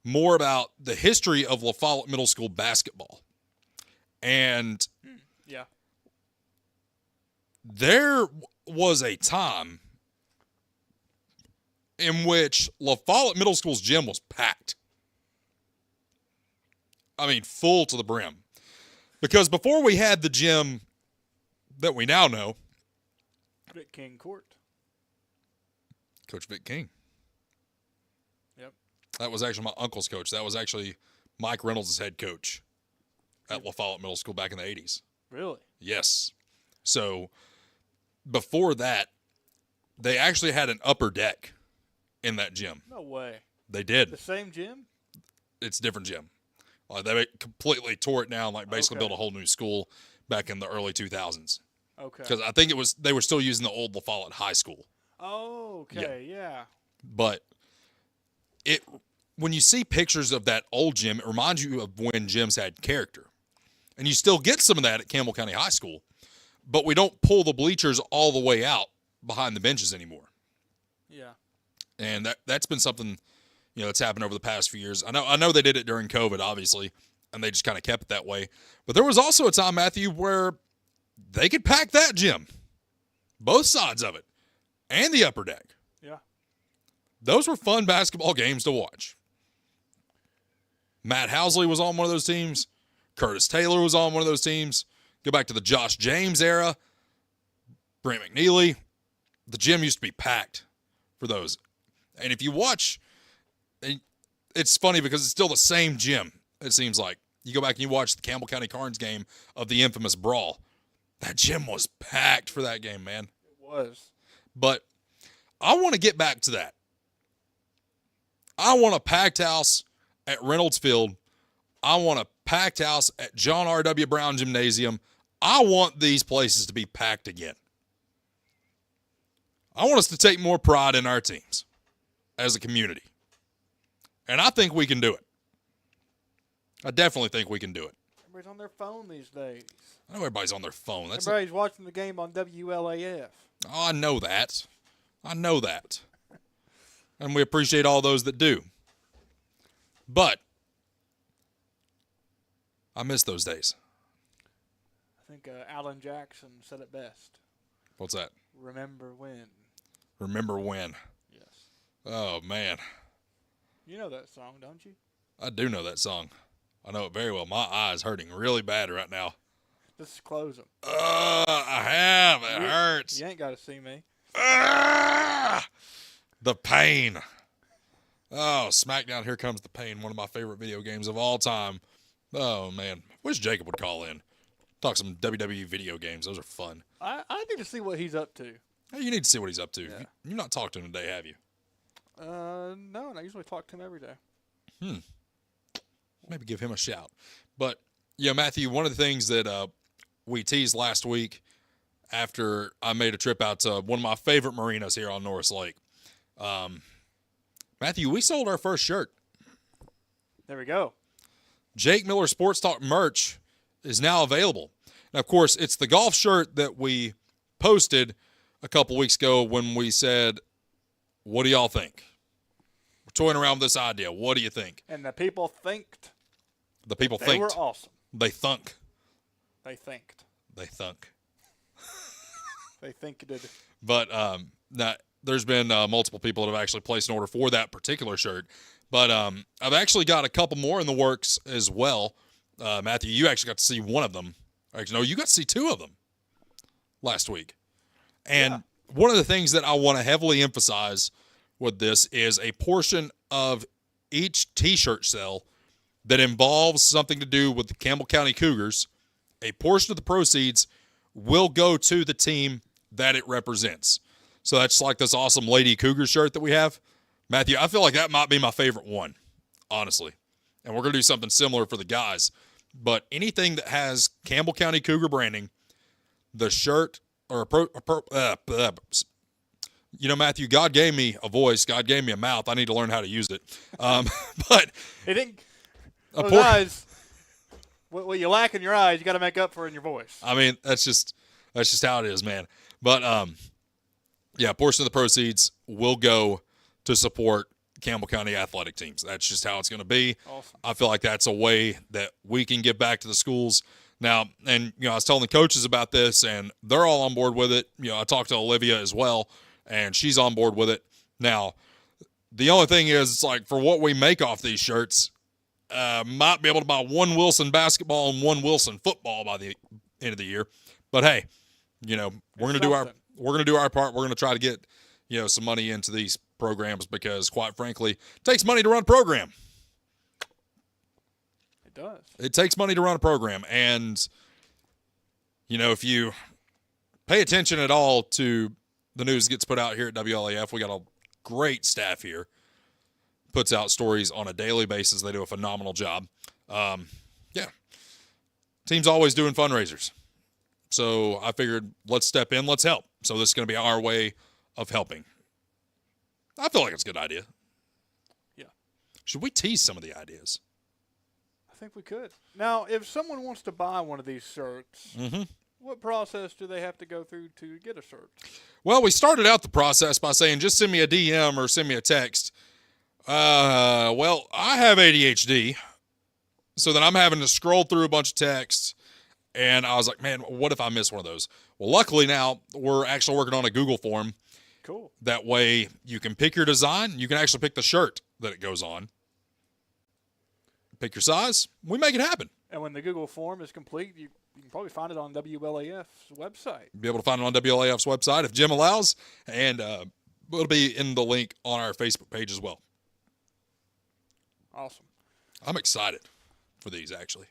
Speaker 3: more about the history of La Follette Middle School basketball. And
Speaker 4: yeah,
Speaker 3: there was a time in which La Follette Middle School's gym was packed. I mean, full to the brim. Because before we had the gym that we now know,
Speaker 4: Vic King Court.
Speaker 3: Coach Vic King.
Speaker 4: Yep.
Speaker 3: That was actually my uncle's coach. That was actually Mike Reynolds' head coach at La Follette Middle School back in the 80s.
Speaker 4: Really?
Speaker 3: Yes. So before that, they actually had an upper deck in that gym.
Speaker 4: No way.
Speaker 3: They did.
Speaker 4: The same gym?
Speaker 3: It's a different gym. They completely tore it down, like basically
Speaker 4: Okay.
Speaker 3: built a whole new school back in the early 2000s.
Speaker 4: Okay.
Speaker 3: Because I think they were still using the old La Follette High School.
Speaker 4: Oh, okay, yeah.
Speaker 3: But when you see pictures of that old gym, it reminds you of when gyms had character. And you still get some of that at Campbell County High School, but we don't pull the bleachers all the way out behind the benches anymore.
Speaker 4: Yeah.
Speaker 3: And that's been something, you know, that's happened over the past few years. I know they did it during COVID, obviously, and they just kind of kept it that way. But there was also a time, Matthew, where they could pack that gym, both sides of it, and the upper deck.
Speaker 4: Yeah.
Speaker 3: Those were fun basketball games to watch. Matt Housley was on one of those teams. Curtis Taylor was on one of those teams. Go back to the Josh James era. Brent McNeely. The gym used to be packed for those. And if you watch, it's funny because it's still the same gym, it seems like. You go back and you watch the Campbell County Carnes game of the infamous brawl. That gym was packed for that game, man.
Speaker 4: It was.
Speaker 3: But I want to get back to that. I want a packed house at Reynolds Field. I want a packed house at John R.W. Brown Gymnasium. I want these places to be packed again. I want us to take more pride in our teams as a community. And I think we can do it. I definitely think we can do it.
Speaker 4: Everybody's on their phone these days.
Speaker 3: I know everybody's on their phone.
Speaker 4: Everybody's watching the game on WLAF.
Speaker 3: Oh, I know that. I know that. And we appreciate all those that do. But I miss those days.
Speaker 4: I think Alan Jackson said it best.
Speaker 3: What's that?
Speaker 4: Remember when.
Speaker 3: Remember when.
Speaker 4: Yes.
Speaker 3: Oh, man.
Speaker 4: You know that song, don't you?
Speaker 3: I do know that song. I know it very well. My eye's hurting really bad right now.
Speaker 4: Just close them.
Speaker 3: I have. It hurts.
Speaker 4: You ain't got to see me.
Speaker 3: The pain. Oh, SmackDown, Here Comes the Pain, one of my favorite video games of all time. Oh, man. Wish Jacob would call in. Talk some WWE video games. Those are fun.
Speaker 4: I need to see what he's up to.
Speaker 3: Hey, you need to see what he's up to.
Speaker 4: Yeah.
Speaker 3: You've not talked to him today, have you?
Speaker 4: No, and I usually talk to him every day.
Speaker 3: Maybe give him a shout. But, yeah, Matthew, one of the things that we teased last week after I made a trip out to one of my favorite marinas here on Norris Lake, Matthew, we sold our first shirt.
Speaker 4: There we go.
Speaker 3: Jake Miller Sports Talk merch is now available. Now, of course, it's the golf shirt that we posted a couple weeks ago when we said, what do y'all think? We're toying around with this idea. What do you think?
Speaker 4: And the people thinked.
Speaker 3: The people
Speaker 4: They
Speaker 3: think.
Speaker 4: were awesome.
Speaker 3: They thunk.
Speaker 4: They thinked.
Speaker 3: They thunk.
Speaker 4: They think it did.
Speaker 3: But now, there's been multiple people that have actually placed an order for that particular shirt. But I've actually got a couple more in the works as well. Matthew, you actually got to see one of them. Actually, no, you got to see two of them last week. And one of the things that I want to heavily emphasize with this is a portion of each T-shirt sale that involves something to do with the Campbell County Cougars. A portion of the proceeds will go to the team that it represents. So that's like this awesome Lady Cougar shirt that we have. Matthew, I feel like that might be my favorite one, honestly. And we're going to do something similar for the guys. But anything that has Campbell County Cougar branding, the shirt, or Matthew, God gave me a voice. God gave me a mouth. I need to learn how to use it. But
Speaker 4: it didn't. Those eyes, what you lack in your eyes, you got to make up for in your voice.
Speaker 3: I mean, that's just how it is, man. But a portion of the proceeds will go to support Campbell County athletic teams. That's just how it's going to be.
Speaker 4: Awesome.
Speaker 3: I feel like that's a way that we can give back to the schools. Now, and, I was telling the coaches about this, and they're all on board with it. I talked to Olivia as well, and she's on board with it. Now, the only thing is, it's like, for what we make off these shirts, might be able to buy one Wilson basketball and one Wilson football by the end of the year. But, hey, we're going to do our part. We're going to try to get, some money into these programs because, quite frankly, it takes money to run a program.
Speaker 4: It does.
Speaker 3: It takes money to run a program. And, if you pay attention at all to the news that gets put out here at WLAF, we got a great staff here. Puts out stories on a daily basis. They do a phenomenal job. Team's always doing fundraisers. So I figured, let's step in, let's help. So this is going to be our way of helping. I feel like it's a good idea.
Speaker 4: Yeah.
Speaker 3: Should we tease some of the ideas?
Speaker 4: I think we could. Now, if someone wants to buy one of these shirts, what process do they have to go through to get a shirt?
Speaker 3: Well, we started out the process by saying, just send me a DM or send me a text. Well, I have ADHD, so then I'm having to scroll through a bunch of texts, and I was like, man, what if I miss one of those? Well, luckily now we're actually working on a Google form.
Speaker 4: Cool.
Speaker 3: That way you can pick your design. You can actually pick the shirt that it goes on. Pick your size. We make it happen.
Speaker 4: And when the Google form is complete, you can probably find it on WLAF's website.
Speaker 3: Be able to find it on WLAF's website if Jim allows, and it'll be in the link on our Facebook page as well.
Speaker 4: Awesome.
Speaker 3: I'm excited for these, actually.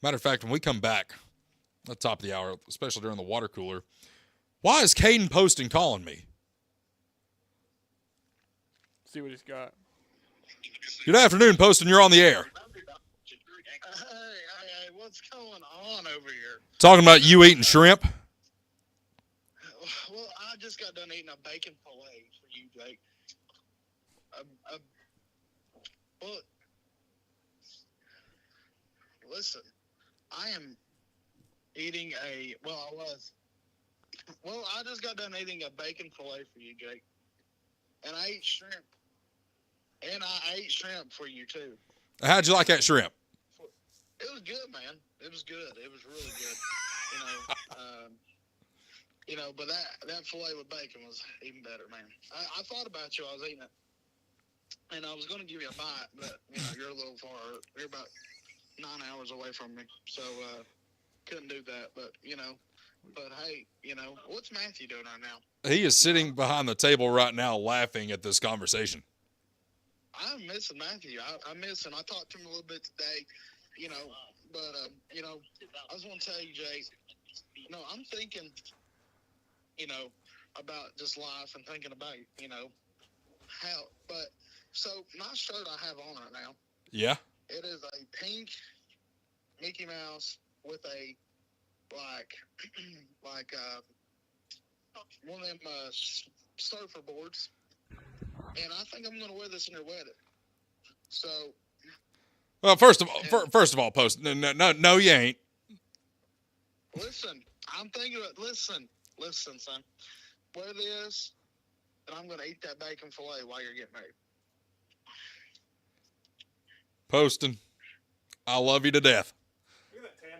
Speaker 3: Matter of fact, when we come back at the top of the hour, especially during the water cooler, why is Caden Poston calling me?
Speaker 4: See what he's got.
Speaker 3: Good afternoon, Poston. You're on the air.
Speaker 10: Hey, what's going on over here?
Speaker 3: Talking about you eating shrimp.
Speaker 10: Well, I just got done eating a bacon fillet for you, Jake. Well, listen, I am eating I just got done eating a bacon fillet for you, Jake. And I ate shrimp. And I ate shrimp for you, too.
Speaker 3: How'd you like that shrimp?
Speaker 10: It was good, man. It was good. It was really good. But that filet with bacon was even better, man. I thought about you. I was eating it. And I was going to give you a bite, but, you're a little far. You're about 9 hours away from me, so couldn't do that. But hey, what's Matthew doing right now?
Speaker 3: He is sitting behind the table right now, laughing at this conversation.
Speaker 10: I'm missing Matthew. I miss him. I talked to him a little bit today, but I just want to tell you, Jay. I'm thinking, about just life and thinking about, how. But so my shirt I have on right now.
Speaker 3: Yeah.
Speaker 10: It is a pink Mickey Mouse with a like one of them surfer boards, and I think I'm going to wear this in your wedding. So.
Speaker 3: Well, first of all, Post. No, you ain't.
Speaker 10: Listen, I'm thinking about. Listen, son. Wear this, and I'm going to eat that bacon fillet while you're getting married.
Speaker 3: Poston, I love you to death.
Speaker 4: Look at that tan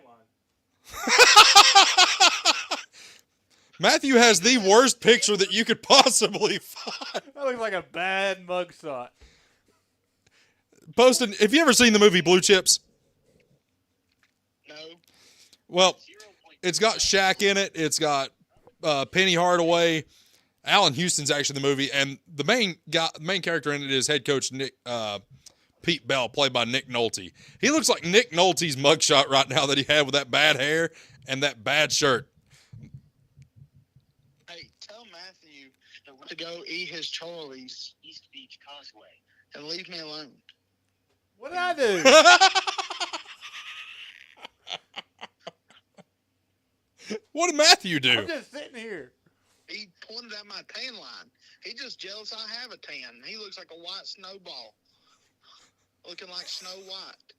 Speaker 4: line.
Speaker 3: Matthew has the worst picture that you could possibly find.
Speaker 4: That looks like a bad mugshot.
Speaker 3: Poston, have you ever seen the movie Blue Chips?
Speaker 10: No.
Speaker 3: Well, it's got Shaq in it. It's got Penny Hardaway. Allen Houston's actually in the movie, and the main character in it is head coach Pete Bell, played by Nick Nolte. He looks like Nick Nolte's mugshot right now that he had with that bad hair and that bad shirt.
Speaker 10: Hey, tell Matthew to go eat his Charlie's East Beach Causeway and leave me alone.
Speaker 4: What did I do?
Speaker 3: What did Matthew do?
Speaker 4: I'm just sitting here.
Speaker 10: He pointed at my tan line. He just jealous I have a tan. He looks like a white snowball. Looking like Snow White.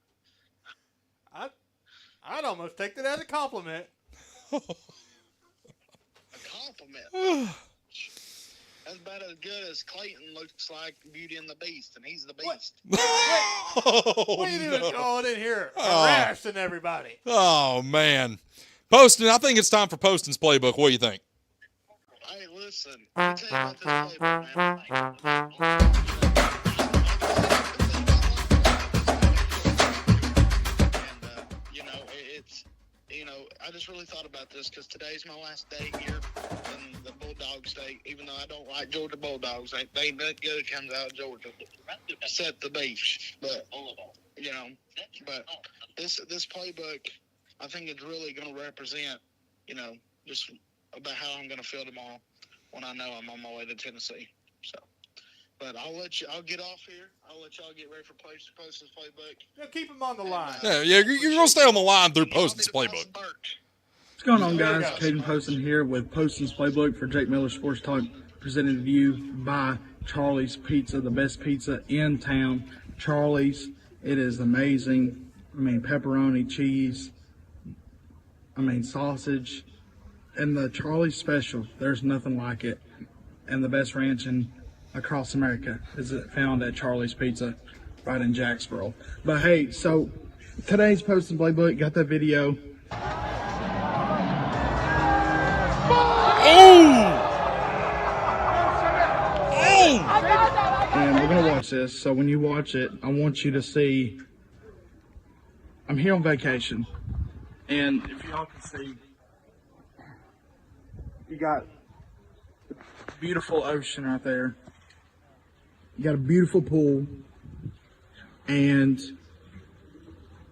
Speaker 4: I'd almost take that as a compliment.
Speaker 10: A compliment? That's about as good as Clayton looks like Beauty and the Beast, and he's the Beast.
Speaker 4: What are you doing going in here harassing everybody?
Speaker 3: Oh, man. Poston, I think it's time for Poston's playbook. What do you think?
Speaker 10: Hey, listen. Let me tell you about this playbook, man. I just really thought about this because today's my last day here in the Bulldog State. Even though I don't like Georgia Bulldogs, they ain't that good. Comes out of Georgia, except the beef. But but this playbook, I think it's really going to represent, just about how I'm going to feel tomorrow when I know I'm on my way to Tennessee. So. But I'll get off here. I'll let y'all get ready for Poston's playbook.
Speaker 4: Yeah, keep him on the line.
Speaker 3: You're going to stay on the line through Poston's playbook.
Speaker 11: What's going on, guys? Caden Poston here with Poston's playbook for Jake Miller Sports Talk, presented to you by Charlie's Pizza, the best pizza in town. Charlie's, it is amazing. I mean, pepperoni, cheese, sausage, and the Charlie's special. There's nothing like it. And the best ranch across America is found at Charlie's Pizza right in Jacksboro. But hey, so today's Poston playbook, got that video. And we're gonna watch this. So when you watch it, I want you to see I'm here on vacation. And if y'all can see, you got the beautiful ocean right there. You got a beautiful pool, and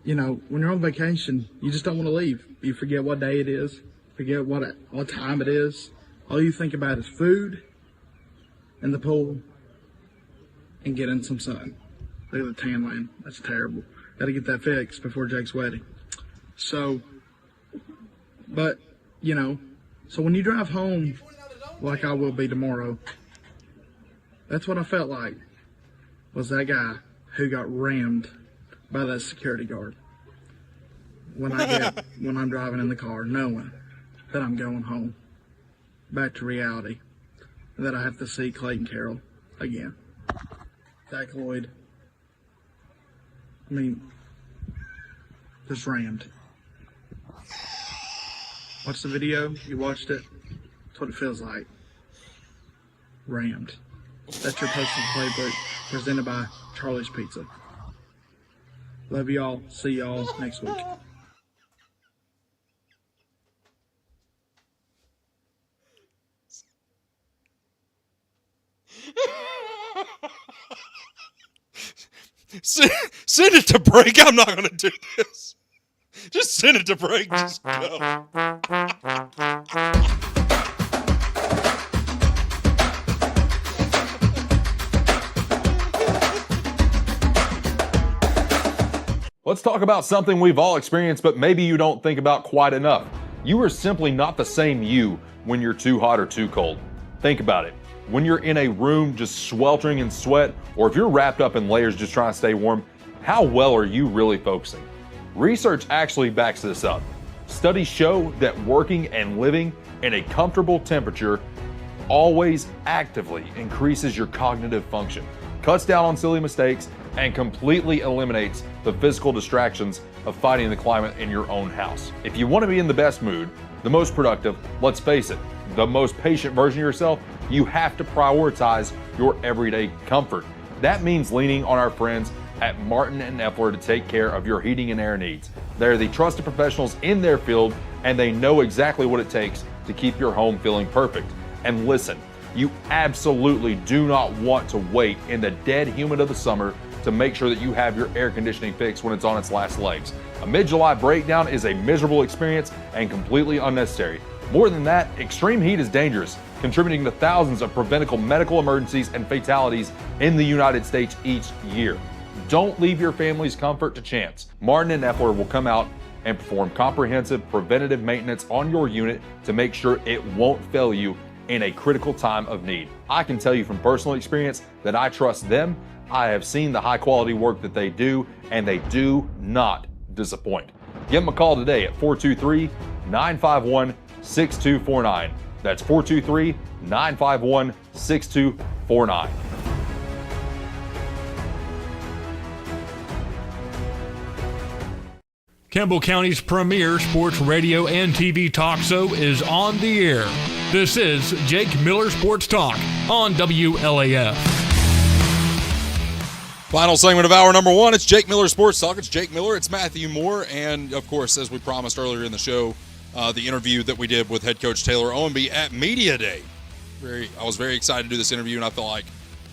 Speaker 11: when you're on vacation, you just don't want to leave. You forget what day it is, forget what time it is. All you think about is food and the pool and getting some sun. Look at the tan line. That's terrible. Got to get that fixed before Jake's wedding. So, so when you drive home, like I will be tomorrow, that's what I felt like, was that guy who got rammed by that security guard. When I'm driving in the car, knowing that I'm going home, back to reality, and that I have to see Clayton Carroll again. Zach Lloyd, just rammed. Watch the video, you watched it, that's what it feels like. Rammed. That's your Poston playbook, presented by Charlie's Pizza. Love y'all. See y'all next week.
Speaker 3: Send it to break. I'm not going to do this. Just send it to break. Just go.
Speaker 7: Let's talk about something we've all experienced, but maybe you don't think about quite enough. You are simply not the same you when you're too hot or too cold. Think about it. When you're in a room just sweltering in sweat, or if you're wrapped up in layers just trying to stay warm, how well are you really focusing? Research actually backs this up. Studies show that working and living in a comfortable temperature always actively increases your cognitive function, cuts down on silly mistakes, and completely eliminates the physical distractions of fighting the climate in your own house. If you want to be in the best mood, the most productive, let's face it, the most patient version of yourself, you have to prioritize your everyday comfort. That means leaning on our friends at Martin & Effler to take care of your heating and air needs. They're the trusted professionals in their field, and they know exactly what it takes to keep your home feeling perfect. And listen, you absolutely do not want to wait in the dead humid of the summer to make sure that you have your air conditioning fixed when it's on its last legs. A mid-July breakdown is a miserable experience and completely unnecessary. More than that, extreme heat is dangerous, contributing to thousands of preventable medical emergencies and fatalities in the United States each year. Don't leave your family's comfort to chance. Martin & Effler will come out and perform comprehensive preventative maintenance on your unit to make sure it won't fail you in a critical time of need. I can tell you from personal experience that I trust them. I have seen the high quality work that they do, and they do not disappoint. Give them a call today at 423-951-6249. That's 423-951-6249.
Speaker 1: Campbell County's premier sports radio and TV talk show is on the air. This is Jake Miller Sports Talk on WLAF.
Speaker 3: Final segment of hour number one. It's Jake Miller Sports Talk. It's Jake Miller. It's Matthew Moore. And, of course, as we promised earlier in the show, the interview that we did with head coach Taylor Owenby at Media Day. I was very excited to do this interview, and I felt like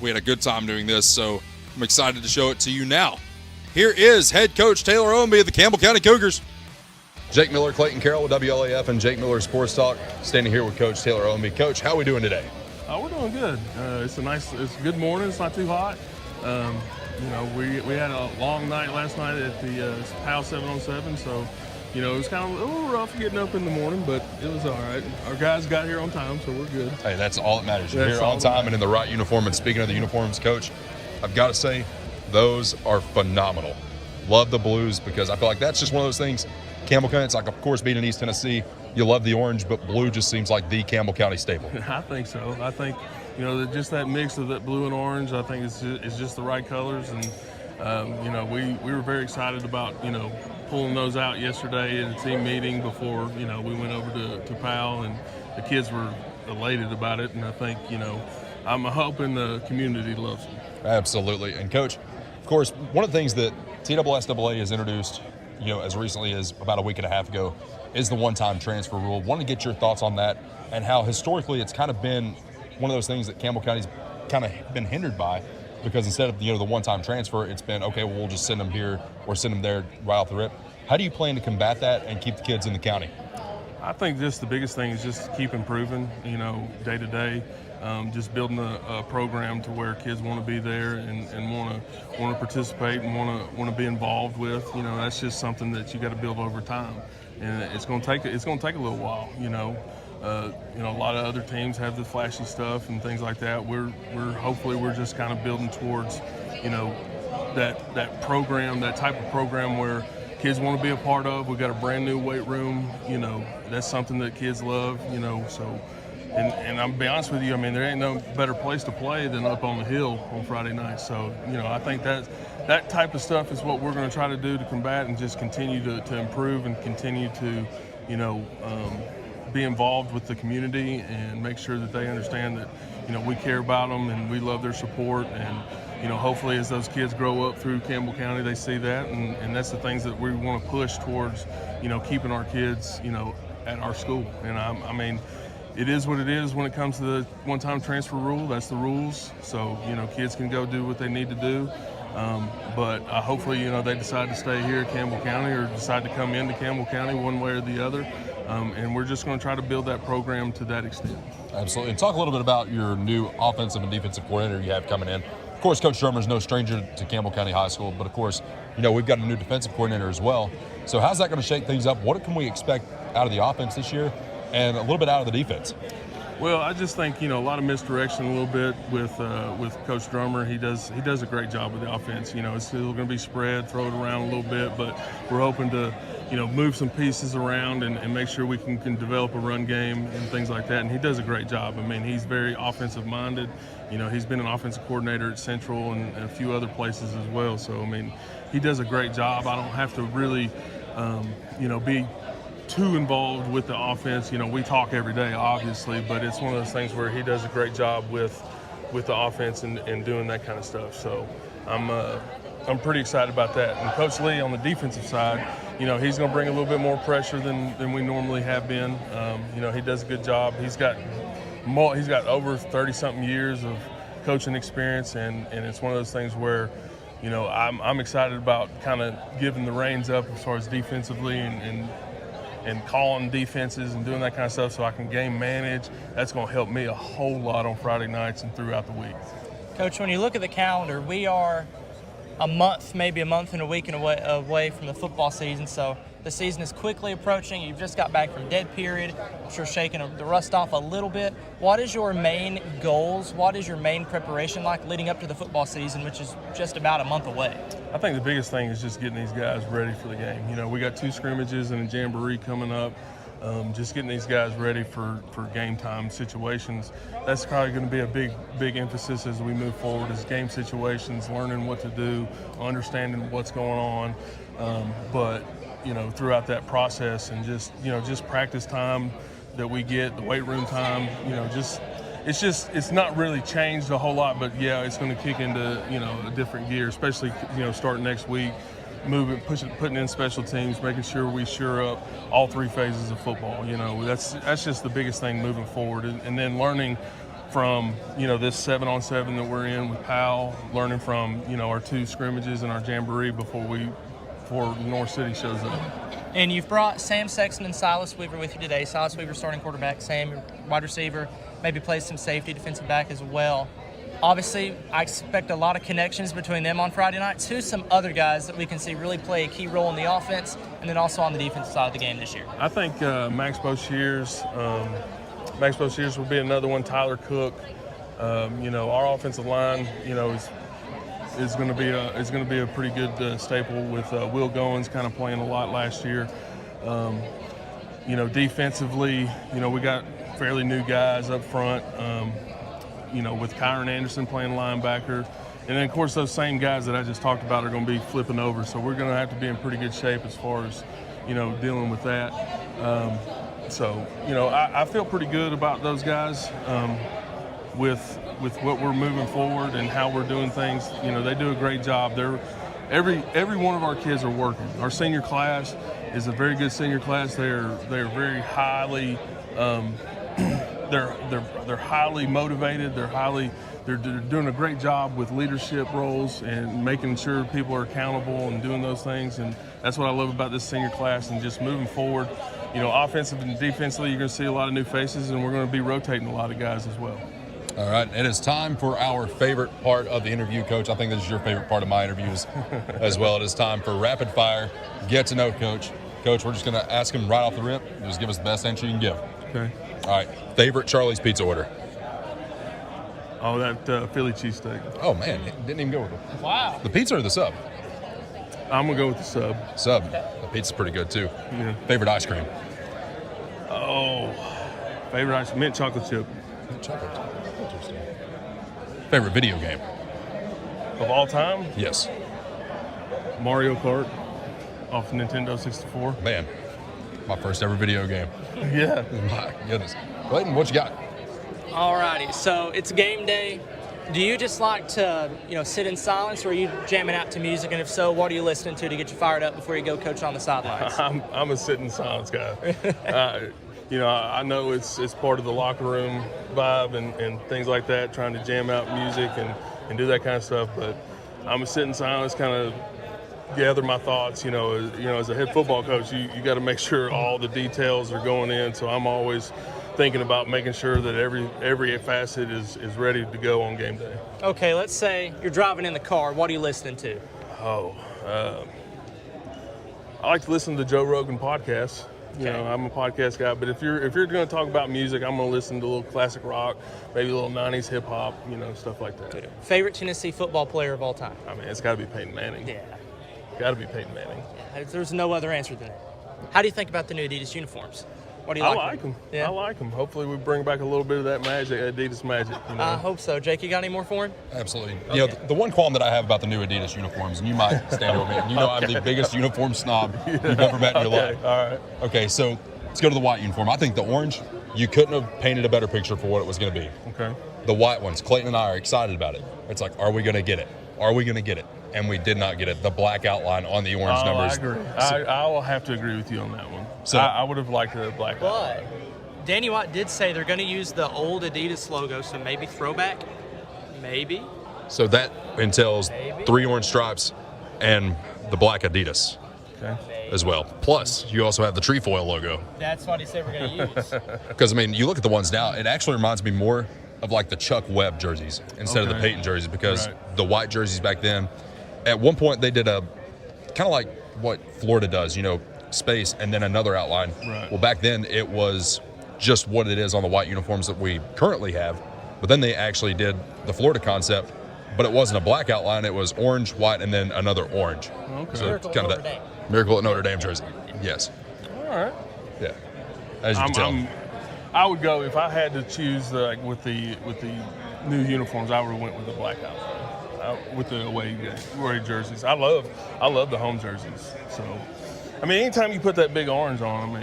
Speaker 3: we had a good time doing this. So I'm excited to show it to you now. Here is head coach Taylor Owenby of the Campbell County Cougars.
Speaker 7: Jake Miller, Clayton Carroll with WLAF and Jake Miller Sports Talk. Standing here with Coach Taylor Owenby. Coach, how are we doing today?
Speaker 12: We're doing good. It's a good morning. It's not too hot. We had a long night last night at the PAL 7-on-7, so it was kind of a little rough getting up in the morning, but it was all right. Our guys got here on time, so we're good.
Speaker 3: Hey, that's all that matters. You're here on time and in the right uniform. And speaking of the uniforms, Coach, I've got to say, those are phenomenal. Love the blues because I feel like that's just one of those things. Campbell County, it's like, of course, being in East Tennessee, you love the orange, but blue just seems like the Campbell County staple.
Speaker 12: I think so. I think, just that mix of that blue and orange, I think it's just the right colors. And, we were very excited about, pulling those out yesterday in a team meeting before, we went over to PAL, and the kids were elated about it. And I think, I'm hoping the community loves them.
Speaker 3: Absolutely. And, Coach, of course, one of the things that TSSAA has introduced, as recently as about a week and a half ago, is the one-time transfer rule. Want to get your thoughts on that and how historically it's kind of been one of those things that Campbell County's kind of been hindered by, because instead of the one-time transfer, it's been, okay, well, we'll just send them here or send them there right off the rip. How do you plan to combat that and keep the kids in the county?
Speaker 12: I think just the biggest thing is just keep improving, day to day. Just building a program to where kids want to be there and want to participate and want to be involved with. That's just something that you got to build over time, and it's going to take a little while. A lot of other teams have the flashy stuff and things like that. We're just kind of building towards, that program, that type of program where kids want to be a part of. We've got a brand new weight room. That's something that kids love. So. And I'm be honest with you, there ain't no better place to play than up on the hill on Friday night. So, I think that type of stuff is what we're going to try to do to combat and just continue to improve and continue to, be involved with the community and make sure that they understand that, we care about them and we love their support. And, hopefully as those kids grow up through Campbell County, they see that, and that's the things that we want to push towards, keeping our kids, at our school. And I mean, it is what it is when it comes to the one-time transfer rule. That's the rules. So, kids can go do what they need to do. But hopefully, they decide to stay here at Campbell County or decide to come into Campbell County one way or the other. And we're just going to try to build that program to that extent.
Speaker 3: Absolutely. And talk a little bit about your new offensive and defensive coordinator you have coming in. Of course, Coach Drummer is no stranger to Campbell County High School, but of course, we've got a new defensive coordinator as well. So how's that going to shake things up? What can we expect out of the offense this year and a little bit out of the defense?
Speaker 12: Well, I just think, a lot of misdirection a little bit with Coach Drummer. He does a great job with the offense. It's still going to be spread, throw it around a little bit, but we're hoping to, move some pieces around and make sure we can develop a run game and things like that. And he does a great job. I mean, he's very offensive minded. He's been an offensive coordinator at Central and a few other places as well. So, I mean, he does a great job. I don't have to really, be too involved with the offense. We talk every day, obviously, but it's one of those things where he does a great job with the offense and doing that kind of stuff. So I'm pretty excited about that. And Coach Lee on the defensive side, he's going to bring a little bit more pressure than we normally have been. He does a good job. He's got over 30-something years of coaching experience, and it's one of those things where, I'm excited about kind of giving the reins up as far as defensively and calling defenses and doing that kind of stuff so I can game manage. That's going to help me a whole lot on Friday nights and throughout the week.
Speaker 13: Coach, when you look at the calendar, we are maybe a month and a week away from the football season, so the season is quickly approaching. You've just got back from dead period. I'm sure shaking the rust off a little bit. What is your main goals? What is your main preparation like leading up to the football season, which is just about a month away?
Speaker 12: I think the biggest thing is just getting these guys ready for the game. We got 2 scrimmages and a jamboree coming up. Just getting these guys ready for game time situations. That's probably going to be a big emphasis as we move forward, is game situations, learning what to do, understanding what's going on. But throughout that process and just practice time that we get, the weight room time, it's not really changed a whole lot, but yeah, it's going to kick into, a different gear, especially, starting next week, putting in special teams, making sure we shore up all 3 phases of football. That's just the biggest thing moving forward. And then learning from, this 7-on-7 that we're in with Powell, learning from, our 2 scrimmages and our jamboree before North City shows up.
Speaker 13: And you've brought Sam Sexton and Silas Weaver with you today. Silas Weaver starting quarterback, Sam wide receiver, maybe plays some safety, defensive back as well. Obviously, I expect a lot of connections between them on Friday nights. Who's some other guys that we can see really play a key role in the offense and then also on the defensive side of the game this year?
Speaker 12: I think Max Boshears will be another one. Tyler Cook. Our offensive line, is going to be a pretty good staple with Will Goins kind of playing a lot last year. Defensively, we got fairly new guys up front. With Kyron Anderson playing linebacker, and then of course those same guys that I just talked about are going to be flipping over. So we're going to have to be in pretty good shape as far as dealing with that. I feel pretty good about those guys. With what we're moving forward and how we're doing things, they do a great job. Every one of our kids are working. Our senior class is a very good senior class. They're very highly, they're highly motivated. They're doing a great job with leadership roles and making sure people are accountable and doing those things. And that's what I love about this senior class and just moving forward. Offensive and defensively, you're going to see a lot of new faces, and we're going to be rotating a lot of guys as well.
Speaker 3: All right, it is time for our favorite part of the interview, Coach. I think this is your favorite part of my interviews as well. It is time for rapid fire, get to know Coach. Coach, we're just going to ask him right off the rip. Just give us the best answer you can give.
Speaker 12: Okay.
Speaker 3: All right, favorite Charlie's Pizza order?
Speaker 12: Oh, that Philly cheesesteak.
Speaker 3: Oh, man, didn't even go with it.
Speaker 13: Wow.
Speaker 3: The pizza or the sub?
Speaker 12: I'm going to go with the sub.
Speaker 3: Sub. The pizza's pretty good, too.
Speaker 12: Yeah.
Speaker 3: Favorite ice cream?
Speaker 12: Oh, favorite ice cream, mint chocolate chip.
Speaker 3: Mint chocolate chip. Interesting. Favorite video game?
Speaker 12: Of all time?
Speaker 3: Yes.
Speaker 12: Mario Kart off Nintendo 64.
Speaker 3: Man, my first ever video game.
Speaker 12: Yeah.
Speaker 3: My goodness. Clayton, what you got?
Speaker 13: Alrighty, so it's game day. Do you just like to, sit in silence, or are you jamming out to music? And if so, what are you listening to get you fired up before you go coach on the sidelines?
Speaker 12: I'm a sit in silence guy. I know it's part of the locker room vibe and things like that, trying to jam out music and do that kind of stuff. But I'm a sit in silence, kind of gather my thoughts. As a head football coach, you got to make sure all the details are going in. So I'm always thinking about making sure that every facet is ready to go on game day.
Speaker 13: Okay, let's say you're driving in the car. What are you listening to?
Speaker 12: I like to listen to Joe Rogan podcasts.
Speaker 13: Okay.
Speaker 12: I'm a podcast guy, but if you're going to talk about music, I'm going to listen to a little classic rock, maybe a little 90s hip hop, stuff like that.
Speaker 13: Favorite Tennessee football player of all time?
Speaker 12: I mean, it's got to be Peyton Manning.
Speaker 13: Yeah.
Speaker 12: Got to be Peyton Manning.
Speaker 13: Yeah, there's no other answer than that. How do you think about the new Adidas uniforms? What do you like?
Speaker 12: I like them.
Speaker 13: Yeah.
Speaker 12: I like them. Hopefully we bring back a little bit of that magic, Adidas magic.
Speaker 13: I hope so. Jake, you got any more for him?
Speaker 3: Absolutely.
Speaker 13: Okay.
Speaker 3: The one qualm that I have about the new Adidas uniforms, and you might stand over me, and I'm the biggest uniform snob you've ever met in your life.
Speaker 12: All right.
Speaker 3: Okay, so let's go to the white uniform. I think the orange, you couldn't have painted a better picture for what it was going to be.
Speaker 12: Okay.
Speaker 3: The white ones, Clayton and I are excited about it. It's like, are we going to get it? Are we going to get it? And we did not get it. The black outline on the orange numbers.
Speaker 12: I agree. I will have to agree with you on that one.
Speaker 3: So
Speaker 12: I would have liked a black outline.
Speaker 13: But Danny White did say they're going to use the old Adidas logo, so maybe throwback. Maybe.
Speaker 3: So that entails 3 orange stripes and the black Adidas as well. Plus, you also have the trefoil logo.
Speaker 13: That's what he said we're going to use.
Speaker 3: Because, you look at the ones now, it actually reminds me more of like the Chuck Webb jerseys instead of the Peyton jerseys, because the white jerseys back then, at one point they did a kind of like what Florida does, space and then another outline.
Speaker 12: Right.
Speaker 3: Well, back then it was just what it is on the white uniforms that we currently have. But then they actually did the Florida concept, but it wasn't a black outline. It was orange, white, and then another orange.
Speaker 12: Okay.
Speaker 3: So
Speaker 13: Miracle
Speaker 3: kind
Speaker 13: at
Speaker 3: of
Speaker 13: Notre
Speaker 3: that Miracle at Notre Dame jersey. Yes.
Speaker 12: All right.
Speaker 3: Yeah. As you can tell.
Speaker 12: I would go, if I had to choose with the new uniforms, I would have went with the black outfit with the away jerseys. I love the home jerseys. So, anytime you put that big orange on,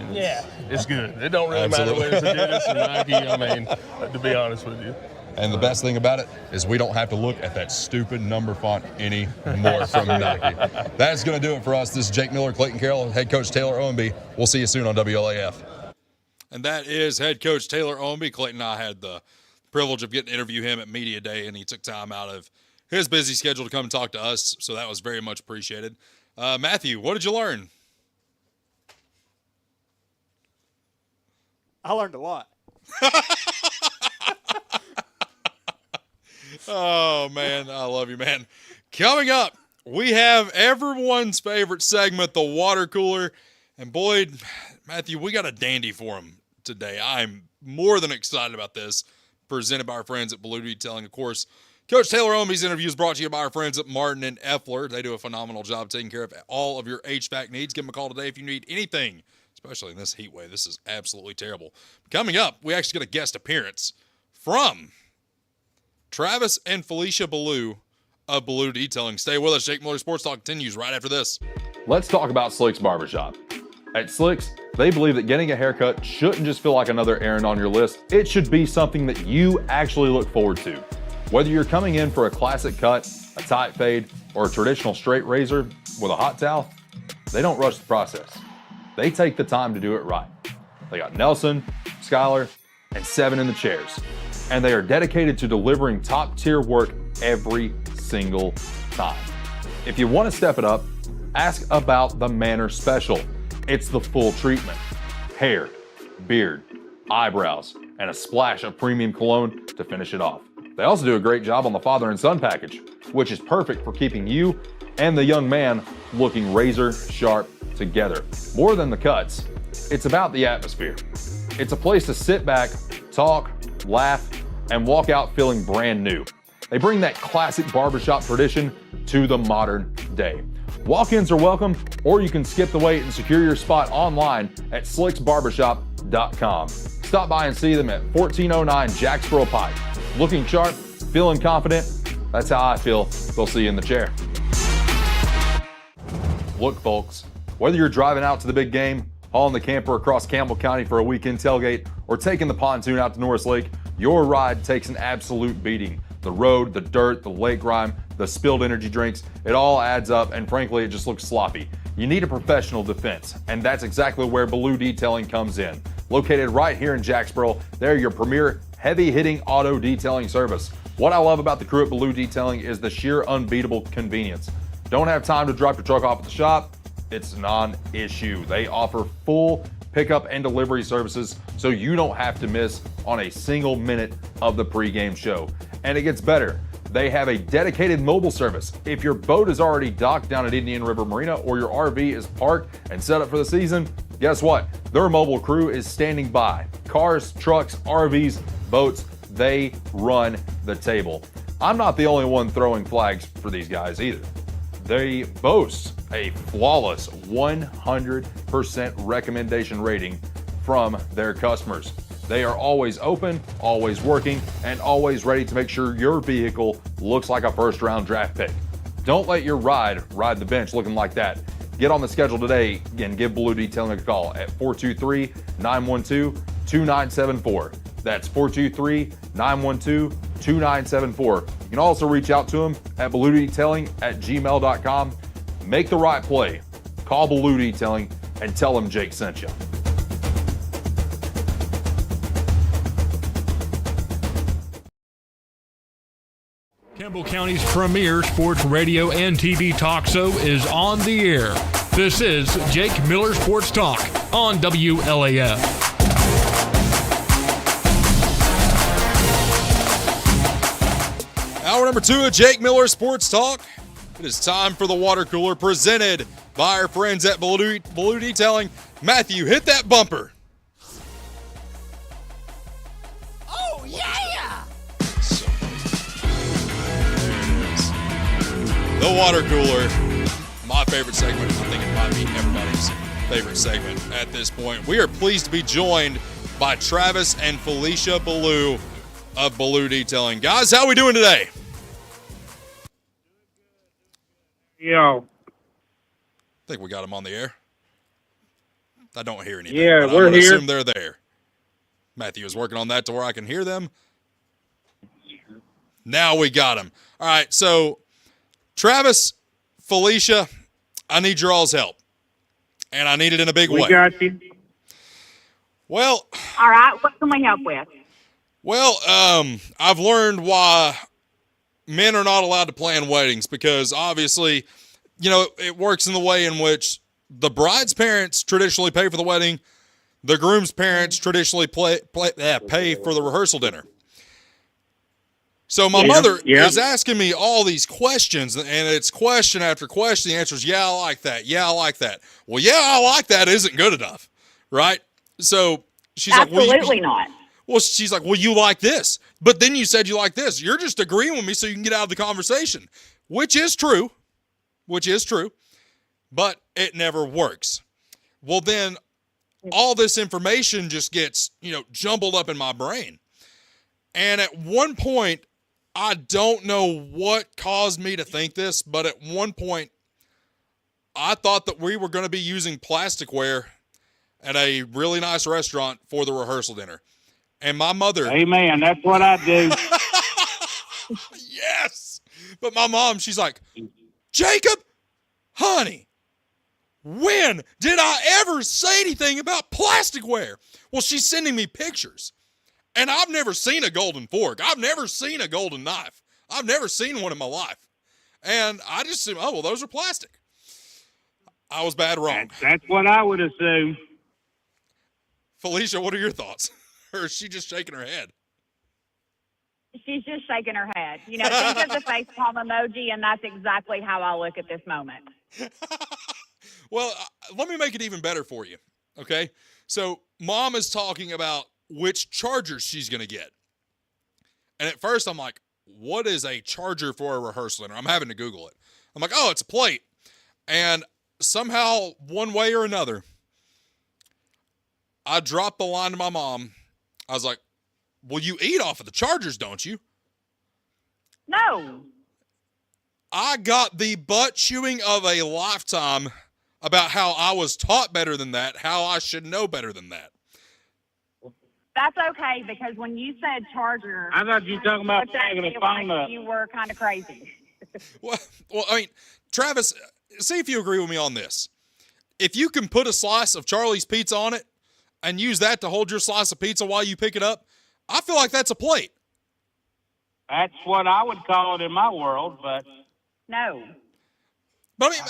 Speaker 12: it's good. It don't really matter whether it's Adidas or Nike. To be honest with you.
Speaker 3: And the best thing about it is we don't have to look at that stupid number font anymore from Nike. That's going to do it for us. This is Jake Miller, Clayton Carroll, head coach Taylor Owenby. We'll see you soon on WLAF. And that is head coach Taylor Owenby. Clayton and I had the privilege of getting to interview him at Media Day, and he took time out of his busy schedule to come and talk to us, so that was very much appreciated. Matthew, what did you learn?
Speaker 4: I learned a lot.
Speaker 3: Oh, man, I love you, man. Coming up, we have everyone's favorite segment, the water cooler. And Boyd, Matthew, we got a dandy for him today. I'm more than excited about this. Presented by our friends at Blue Detailing, of course. Coach Taylor Owenby's interview is brought to you by our friends at Martin and Effler. They do a phenomenal job taking care of all of your HVAC needs. Give them a call today if you need anything, especially in this heat wave. This is absolutely terrible. Coming up, we actually get a guest appearance from Travis and Felicia Ballou of Blue Detailing. Stay with us. Jake Miller Sports Talk continues right after this.
Speaker 7: Let's talk about Slick's Barbershop. At Slick's, they believe that getting a haircut shouldn't just feel like another errand on your list. It should be something that you actually look forward to. Whether you're coming in for a classic cut, a tight fade, or a traditional straight razor with a hot towel, they don't rush the process. They take the time to do it right. They got Nelson, Skylar, and 7 in the chairs. And they are dedicated to delivering top-tier work every single time. If you want to step it up, ask about the Manor Special. It's the full treatment. Hair, beard, eyebrows, and a splash of premium cologne to finish it off. They also do a great job on the father and son package, which is perfect for keeping you and the young man looking razor sharp together. More than the cuts, it's about the atmosphere. It's a place to sit back, talk, laugh, and walk out feeling brand new. They bring that classic barbershop tradition to the modern day. Walk-ins are welcome, or you can skip the wait and secure your spot online at slicksbarbershop.com. Stop by and see them at 1409 Jacksboro Pike. Looking sharp, feeling confident, that's how I feel. They'll see you in the chair. Look, folks, whether you're driving out to the big game, hauling the camper across Campbell County for a weekend tailgate, or taking the pontoon out to Norris Lake, your ride takes an absolute beating. The road, the dirt, the lake grime, the spilled energy drinks, it all adds up, and frankly, it just looks sloppy. You need a professional defense, and that's exactly where Blue Detailing comes in. Located right here in Jacksboro, they're your premier heavy-hitting auto detailing service. What I love about the crew at Blue Detailing is the sheer unbeatable convenience. Don't have time to drop your truck off at the shop? It's non-issue. They offer full pickup and delivery services, so you don't have to miss on a single minute of the pregame show. And it gets better. They have a dedicated mobile service. If your boat is already docked down at Indian River Marina or your RV is parked and set up for the season, guess what? Their mobile crew is standing by. Cars, trucks, RVs, boats, they run the table. I'm not the only one throwing flags for these guys either. They boast a flawless 100% recommendation rating from their customers. They are always open, always working, and always ready to make sure your vehicle looks like a first-round draft pick. Don't let your ride the bench looking like that. Get on the schedule today and give Blue Detailing a call at 423-912-2974. That's 423-912-2974. You can also reach out to them at bluedetailing@gmail.com. Make the right play. Call Blue Detailing and tell them Jake sent you.
Speaker 1: Campbell County's premier sports radio and TV talk show is on the air. This is Jake Miller Sports Talk on WLAF.
Speaker 3: Hour number 2 of Jake Miller Sports Talk. It is time for the water cooler presented by our friends at Blue Detailing. Matthew, hit that bumper.
Speaker 14: Oh, yeah!
Speaker 3: The water cooler, my favorite segment. I think it might be everybody's favorite segment at this point. We are pleased to be joined by Travis and Felicia Ballou of Blue Detailing. Guys, how are we doing today?
Speaker 15: Yo.
Speaker 3: I think we got them on the air. I don't hear anything.
Speaker 15: Yeah,
Speaker 3: but
Speaker 15: we're
Speaker 3: I'm gonna
Speaker 15: here.
Speaker 3: assume they're there. Matthew is working on that to where I can hear them. Now we got them. All right, so Travis, Felicia, I need your all's help. And I need it in a big way.
Speaker 15: We got you.
Speaker 3: Well.
Speaker 16: All right, what can we help with?
Speaker 3: Well, I've learned why men are not allowed to plan weddings because obviously, you know, it works in the way in which the bride's parents traditionally pay for the wedding, the groom's parents traditionally pay for the rehearsal dinner. So my mother is asking me all these questions, and it's question after question. The answer is, yeah, I like that. Yeah, I like that. Well, yeah, I like that isn't good enough, right? So she's
Speaker 16: Absolutely not.
Speaker 3: Well, she's like, well, you like this, but then you said you like this. You're just agreeing with me so you can get out of the conversation, which is true, but it never works. Well, then all this information just gets, jumbled up in my brain. And at one point, I don't know what caused me to think this, but at one point, I thought that we were going to be using plasticware at a really nice restaurant for the rehearsal dinner. And my mother...
Speaker 15: Amen. That's what I do.
Speaker 3: Yes. But my mom, she's like, Jacob, honey, when did I ever say anything about plasticware? Well, she's sending me pictures. And I've never seen a golden fork. I've never seen a golden knife. I've never seen one in my life. And I just assumed, oh, well, those are plastic. I was bad wrong.
Speaker 15: That's what I would assume.
Speaker 3: Felicia, what are your thoughts? Or is she just shaking her head?
Speaker 16: She's just shaking her head. Think of the face palm emoji, and that's exactly how I look at this moment.
Speaker 3: Well, let me make it even better for you, okay? So Mom is talking about which charger she's going to get. And at first I'm like, what is a charger for a rehearsal dinner? I'm having to Google it. I'm like, oh, it's a plate. And somehow, one way or another, I dropped the line to my mom. I was like, well, you eat off of the chargers, don't you?
Speaker 16: No.
Speaker 3: I got the butt chewing of a lifetime about how I was taught better than that, how I should know better than that.
Speaker 16: That's okay, because when you said charger,
Speaker 15: I thought you were talking about
Speaker 16: looked at
Speaker 15: taking
Speaker 16: me
Speaker 15: a phone
Speaker 16: like
Speaker 15: up.
Speaker 16: you were kind of crazy.
Speaker 3: Well, I mean, Travis, see if you agree with me on this. If you can put a slice of Charlie's pizza on it and use that to hold your slice of pizza while you pick it up, I feel like that's a plate.
Speaker 15: That's what I would call it in my world, but
Speaker 16: No.
Speaker 3: But I mean,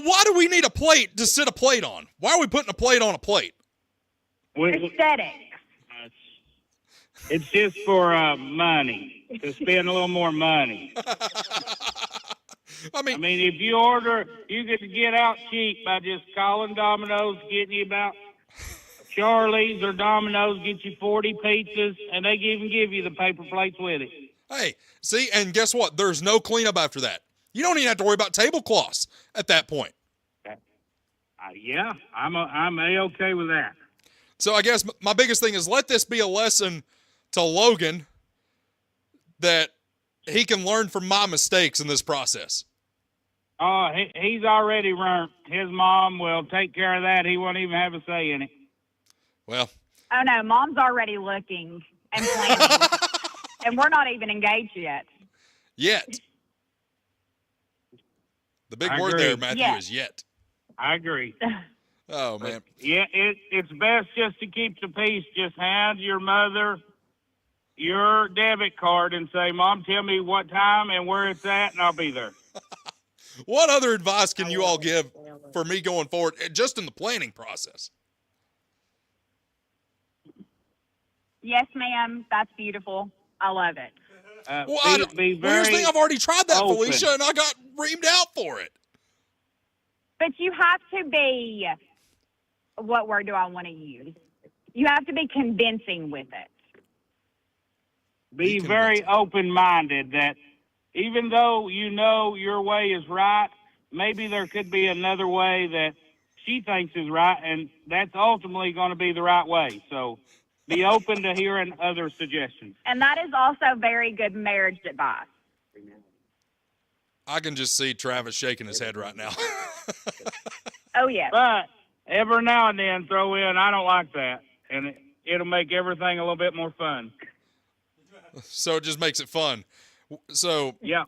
Speaker 3: why do we need a plate to sit a plate on? Why are we putting a plate on a plate?
Speaker 16: Aesthetic.
Speaker 15: It's just for money, to spend a little more money.
Speaker 3: I mean,
Speaker 15: if you order, you get to get out cheap by just calling Domino's, getting you about Charlie's or Domino's, get you 40 pizzas, and they even give you the paper plates with it.
Speaker 3: Hey, see, and guess what? There's no cleanup after that. You don't even have to worry about tablecloths at that point.
Speaker 15: Yeah, I'm A-okay with that.
Speaker 3: So I guess my biggest thing is let this be a lesson to Logan that he can learn from my mistakes in this process.
Speaker 15: Oh, he's already learned. His mom will take care of that. He won't even have a say in it.
Speaker 3: Well.
Speaker 16: Oh, no, Mom's already looking and planning. And we're not even engaged yet.
Speaker 3: Yet. The big word there, Matthew, is yet.
Speaker 15: I agree.
Speaker 3: Oh, man.
Speaker 15: Yeah, it's best just to keep the peace. Just hand your mother your debit card and say, Mom, tell me what time and where it's at, and I'll be there.
Speaker 3: What other advice can you all give for me going forward, just in the planning process?
Speaker 16: Yes, ma'am. That's beautiful. I love it.
Speaker 15: Be
Speaker 3: here's the thing. I've already tried that,
Speaker 15: open.
Speaker 3: Felicia, and I got reamed out for it.
Speaker 16: But you have to be, what word do I want to use? You have to be convincing with it.
Speaker 15: Be very open-minded that even though you know your way is right, maybe there could be another way that she thinks is right, and that's ultimately going to be the right way. So be open to hearing other suggestions.
Speaker 16: And that is also very good marriage advice.
Speaker 3: I can just see Travis shaking his head right now.
Speaker 16: Oh, yes.
Speaker 15: But every now and then throw in, I don't like that, and it'll make everything a little bit more fun.
Speaker 3: So it just makes it fun. So
Speaker 15: yeah.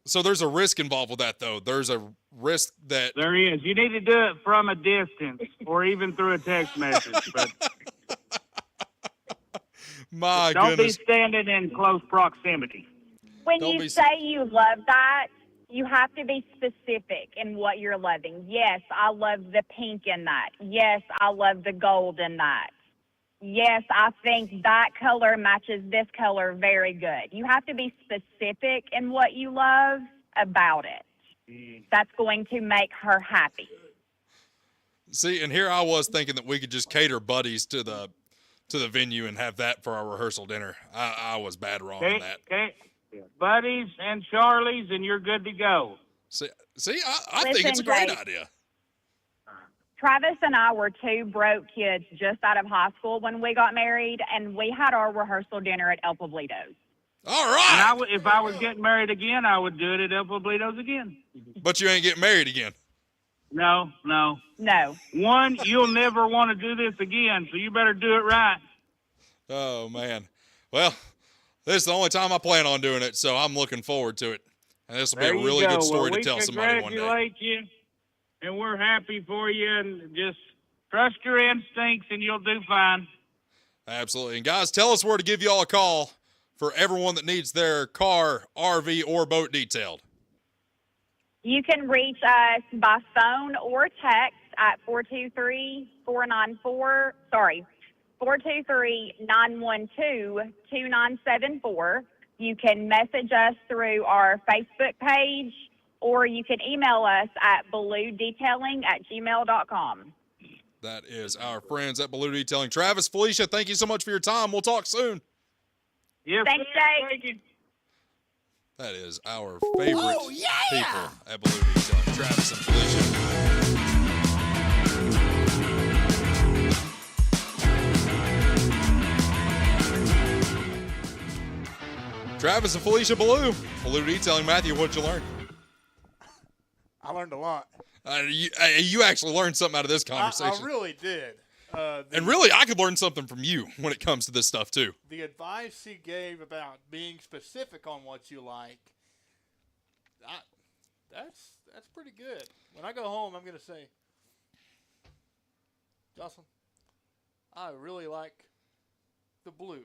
Speaker 3: So there's a risk involved with that, though. There's a risk that
Speaker 15: there is. You need to do it from a distance, or even through a text message. But
Speaker 3: my
Speaker 15: don't
Speaker 3: goodness.
Speaker 15: be standing in close proximity.
Speaker 16: When you say you love that, you have to be specific in what you're loving. Yes, I love the pink in that. Yes, I love the gold in that. Yes, I think that color matches this color very good. You have to be specific in what you love about it. That's going to make her happy.
Speaker 3: See, and here I was thinking that we could just cater buddies to the venue and have that for our rehearsal dinner. I was bad wrong on that.
Speaker 15: Okay. Buddies and Charlie's, and you're good to go.
Speaker 3: See, I think it's a great idea.
Speaker 16: Travis and I were two broke kids just out of high school when we got married, and we had our rehearsal dinner at El Poblito's.
Speaker 3: All right.
Speaker 15: And if I was getting married again, I would do it at El Poblito's again.
Speaker 3: But you ain't getting married again.
Speaker 15: No. One, you'll never want to do this again, so you better do it right.
Speaker 3: Oh, man. Well, this is the only time I plan on doing it, so I'm looking forward to it. And this will be a really good story to tell somebody one day.
Speaker 15: We congratulate you, and we're happy for you, and just trust your instincts, and you'll do fine.
Speaker 3: Absolutely. And, guys, tell us where to give you all a call for everyone that needs their car, RV, or boat detailed.
Speaker 16: You can reach us by phone or text at 423-912-2974. You can message us through our Facebook page, or you can email us at bluedetailing@gmail.com.
Speaker 3: That is our friends at Blue Detailing. Travis, Felicia, thank you so much for your time. We'll talk soon.
Speaker 15: Yes,
Speaker 16: thanks, Jake.
Speaker 15: Thank you.
Speaker 3: That is our favorite people at Blue Detailing, Travis and Felicia. Travis and Felicia Blue Detailing. Matthew, what'd you learn?
Speaker 4: I learned a lot.
Speaker 3: You actually learned something out of this conversation.
Speaker 4: I really did.
Speaker 3: And really, I could learn something from you when it comes to this stuff too.
Speaker 4: The advice he gave about being specific on what you like, that's pretty good. When I go home, I'm going to say, Jocelyn, I really like the blue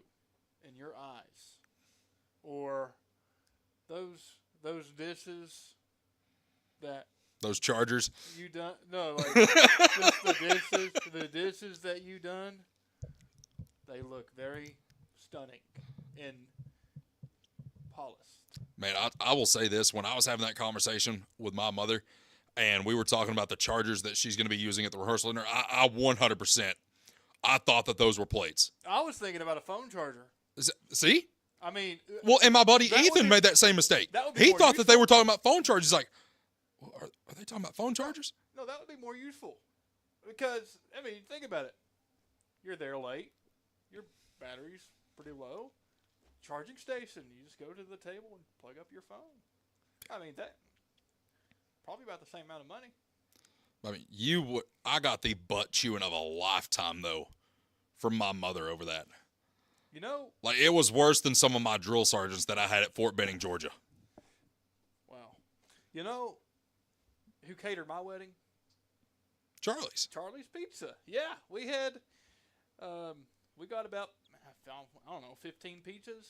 Speaker 4: in your eyes, or those dishes that
Speaker 3: those Chargers.
Speaker 4: you done. No, like the dishes that you done. They look very stunning and polished.
Speaker 3: Man, I will say this. When I was having that conversation with my mother and we were talking about the Chargers that she's going to be using at the rehearsal dinner, I 100%, I thought that those were plates.
Speaker 4: I was thinking about a phone charger.
Speaker 3: See?
Speaker 4: I mean.
Speaker 3: Well, and my buddy Ethan made that same mistake. He thought that they were talking about phone chargers. He's like, well, are they talking about phone chargers?
Speaker 4: No, that would be more useful. Because, I mean, think about it. You're there late. Your battery's pretty low. Charging station. You just go to the table and plug up your phone. I mean, that probably about the same amount of money.
Speaker 3: I mean, I got the butt chewing of a lifetime, though, from my mother over that.
Speaker 4: You know?
Speaker 3: Like, it was worse than some of my drill sergeants that I had at Fort Benning, Georgia.
Speaker 4: Wow. You know who catered my wedding?
Speaker 3: Charlie's.
Speaker 4: Charlie's Pizza. Yeah, we had, we got about, I don't know, 15 pizzas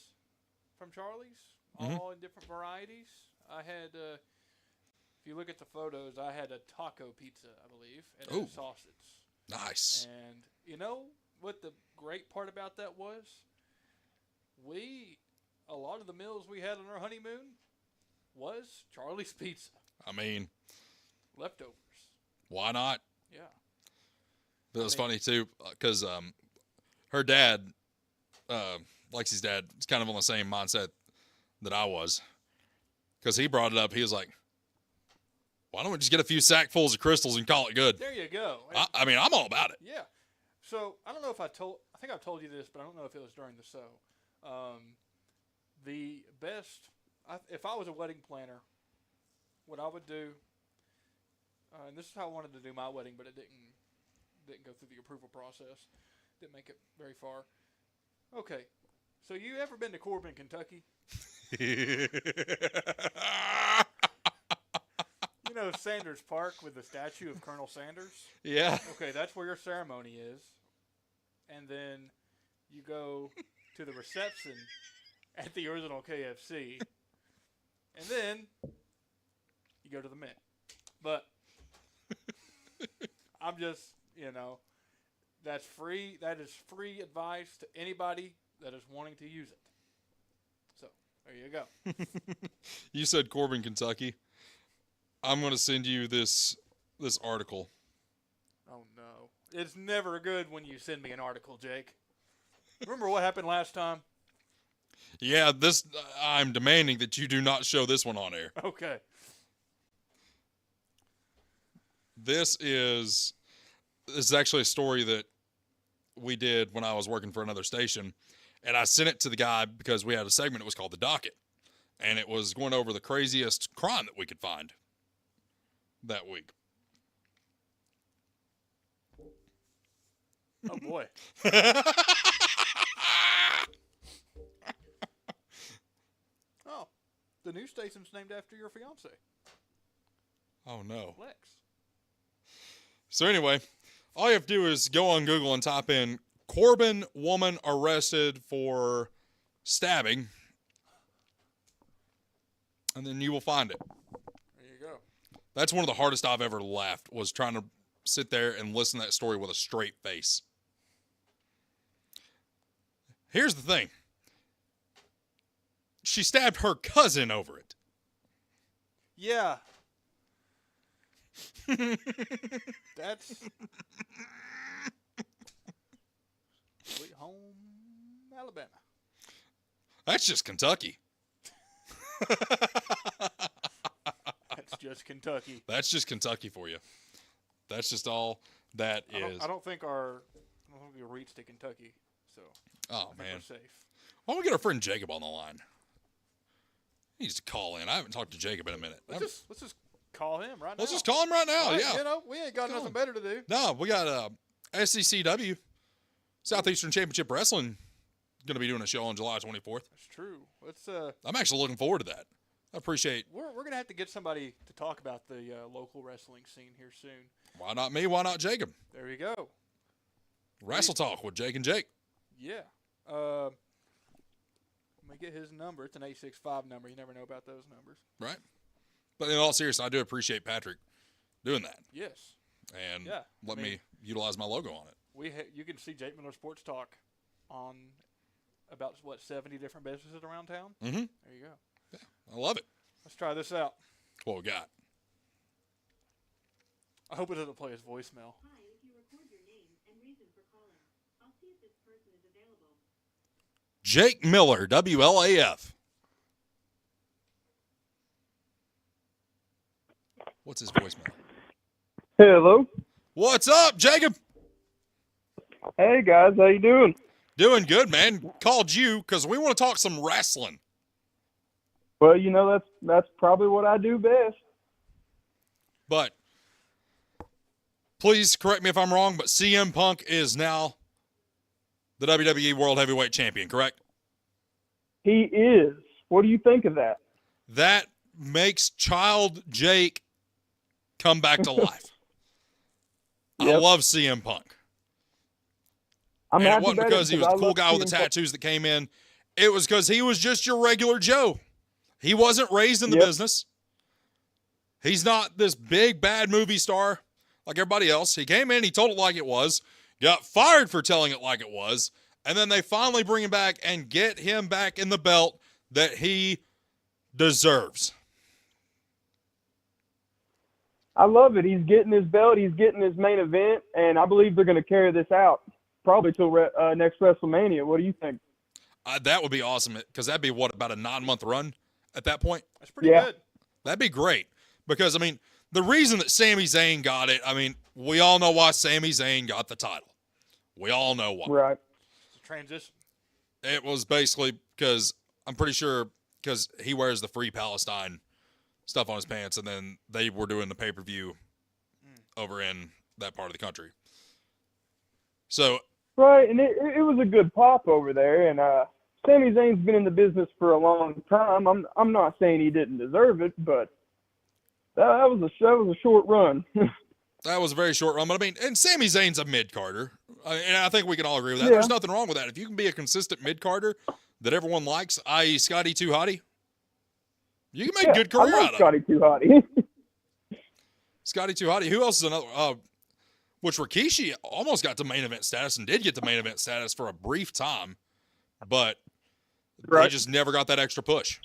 Speaker 4: from Charlie's, all in different varieties. I had, if you look at the photos, I had a taco pizza, I believe, and a sausage.
Speaker 3: Nice.
Speaker 4: And you know what the great part about that was? A lot of the meals we had on our honeymoon was Charlie's Pizza.
Speaker 3: I mean,
Speaker 4: leftovers.
Speaker 3: Why not?
Speaker 4: Yeah.
Speaker 3: But it was funny, too, because her dad, Lexi's dad, is kind of on the same mindset that I was. Because he brought it up. He was like, why don't we just get a few sackfuls of crystals and call it good?
Speaker 4: There you go.
Speaker 3: I mean, I'm all about it.
Speaker 4: Yeah. So, I don't know if I think I've told you this, but I don't know if it was during the show. The best, if I was a wedding planner, what I would do, and this is how I wanted to do my wedding, but it didn't go through the approval process. Didn't make it very far. Okay. So, you ever been to Corbin, Kentucky? You know Sanders Park with the statue of Colonel Sanders?
Speaker 3: Yeah.
Speaker 4: Okay, that's where your ceremony is. And then you go to the reception at the original KFC. And then you go to the Mint. But I'm just, that's free. That is free advice to anybody that is wanting to use it. So, there you go.
Speaker 3: You said Corbin, Kentucky. I'm going to send you this article.
Speaker 4: Oh, no. It's never good when you send me an article, Jake. Remember what happened last time?
Speaker 3: Yeah, I'm demanding that you do not show this one on air.
Speaker 4: Okay.
Speaker 3: This is actually a story that we did when I was working for another station. And I sent it to the guy because we had a segment. It was called The Docket. And it was going over the craziest crime that we could find that week.
Speaker 4: Oh, boy. Oh, the news station's named after your fiance.
Speaker 3: Oh, no.
Speaker 4: Lex.
Speaker 3: So anyway, all you have to do is go on Google and type in Corbin woman arrested for stabbing. And then you will find it.
Speaker 4: There you go.
Speaker 3: That's one of the hardest I've ever laughed, was trying to sit there and listen to that story with a straight face. Here's the thing. She stabbed her cousin over it.
Speaker 4: Yeah. That's Sweet Home Alabama.
Speaker 3: That's just Kentucky.
Speaker 4: That's just Kentucky.
Speaker 3: That's just Kentucky for you. That's just all that is.
Speaker 4: I don't think we reached to Kentucky, so
Speaker 3: oh
Speaker 4: I think
Speaker 3: man,
Speaker 4: we're safe.
Speaker 3: Why don't we get our friend Jacob on the line? He needs to call in. I haven't talked to Jacob in a minute.
Speaker 4: Let's just call him right now.
Speaker 3: Let's just call him right now. Yeah.
Speaker 4: We ain't got nothing better to do.
Speaker 3: No, we got SCCW, Southeastern Championship Wrestling, going to be doing a show on July 24th.
Speaker 4: That's true. Let's.
Speaker 3: I'm actually looking forward to that. I appreciate.
Speaker 4: We're going to have to get somebody to talk about the local wrestling scene here soon.
Speaker 3: Why not me? Why not Jacob?
Speaker 4: There you go.
Speaker 3: Wrestle Talk with Jake and Jake.
Speaker 4: Yeah. Let me get his number. It's an 865 number. You never know about those numbers.
Speaker 3: Right. But in all seriousness, I do appreciate Patrick doing that.
Speaker 4: Yes.
Speaker 3: And let me utilize my logo on it.
Speaker 4: You can see Jake Miller Sports Talk on about, 70 different businesses around town?
Speaker 3: Mm-hmm.
Speaker 4: There you go.
Speaker 3: Yeah, I love it.
Speaker 4: Let's try this out.
Speaker 3: What we got?
Speaker 4: I hope it doesn't play his voicemail.
Speaker 17: Hi, if you record your name and reason for calling, I'll see if this person is available.
Speaker 3: Jake Miller, WLAF. What's his voicemail?
Speaker 18: Hello.
Speaker 3: What's up, Jacob?
Speaker 18: Hey guys, how you doing?
Speaker 3: Doing good, man. Called you because we want to talk some wrestling.
Speaker 18: Well, you know that's probably what I do best.
Speaker 3: But please correct me if I'm wrong, but CM Punk is now the WWE World Heavyweight Champion, correct?
Speaker 18: He is. What do you think of that?
Speaker 3: That makes child Jake come back to life. I love CM Punk.
Speaker 18: And
Speaker 3: it wasn't because he was the cool guy with the tattoos that came in. It was because he was just your regular Joe. He wasn't raised in the business. He's not this big, bad movie star like everybody else. He came in, he told it like it was, got fired for telling it like it was, and then they finally bring him back and get him back in the belt that he deserves.
Speaker 18: I love it. He's getting his belt. He's getting his main event, and I believe they're going to carry this out probably till next WrestleMania. What do you think?
Speaker 3: That would be awesome because that'd be, about a 9-month run at that point?
Speaker 4: That's pretty good.
Speaker 3: That'd be great because, the reason that Sami Zayn got it, we all know why Sami Zayn got the title. We all know why.
Speaker 18: Right.
Speaker 4: It's a transition.
Speaker 3: It was basically because I'm pretty sure because he wears the Free Palestine stuff on his pants, and then they were doing the pay-per-view over in that part of the country. So
Speaker 18: right, and it was a good pop over there, and Sami Zayn's been in the business for a long time. I'm not saying he didn't deserve it, but that was a short run.
Speaker 3: That was a very short run, but and Sami Zayn's a mid-carder, and I think we can all agree with that.
Speaker 18: Yeah.
Speaker 3: There's nothing wrong with that. If you can be a consistent mid-carder that everyone likes, i.e. Scotty Too Hotty, you can make a good career out of it.
Speaker 18: Scotty Too Hotty.
Speaker 3: Scotty Too Hotty. Who else is another? Which Rikishi almost got to main event status and did get to main event status for a brief time, but they just never got that extra push.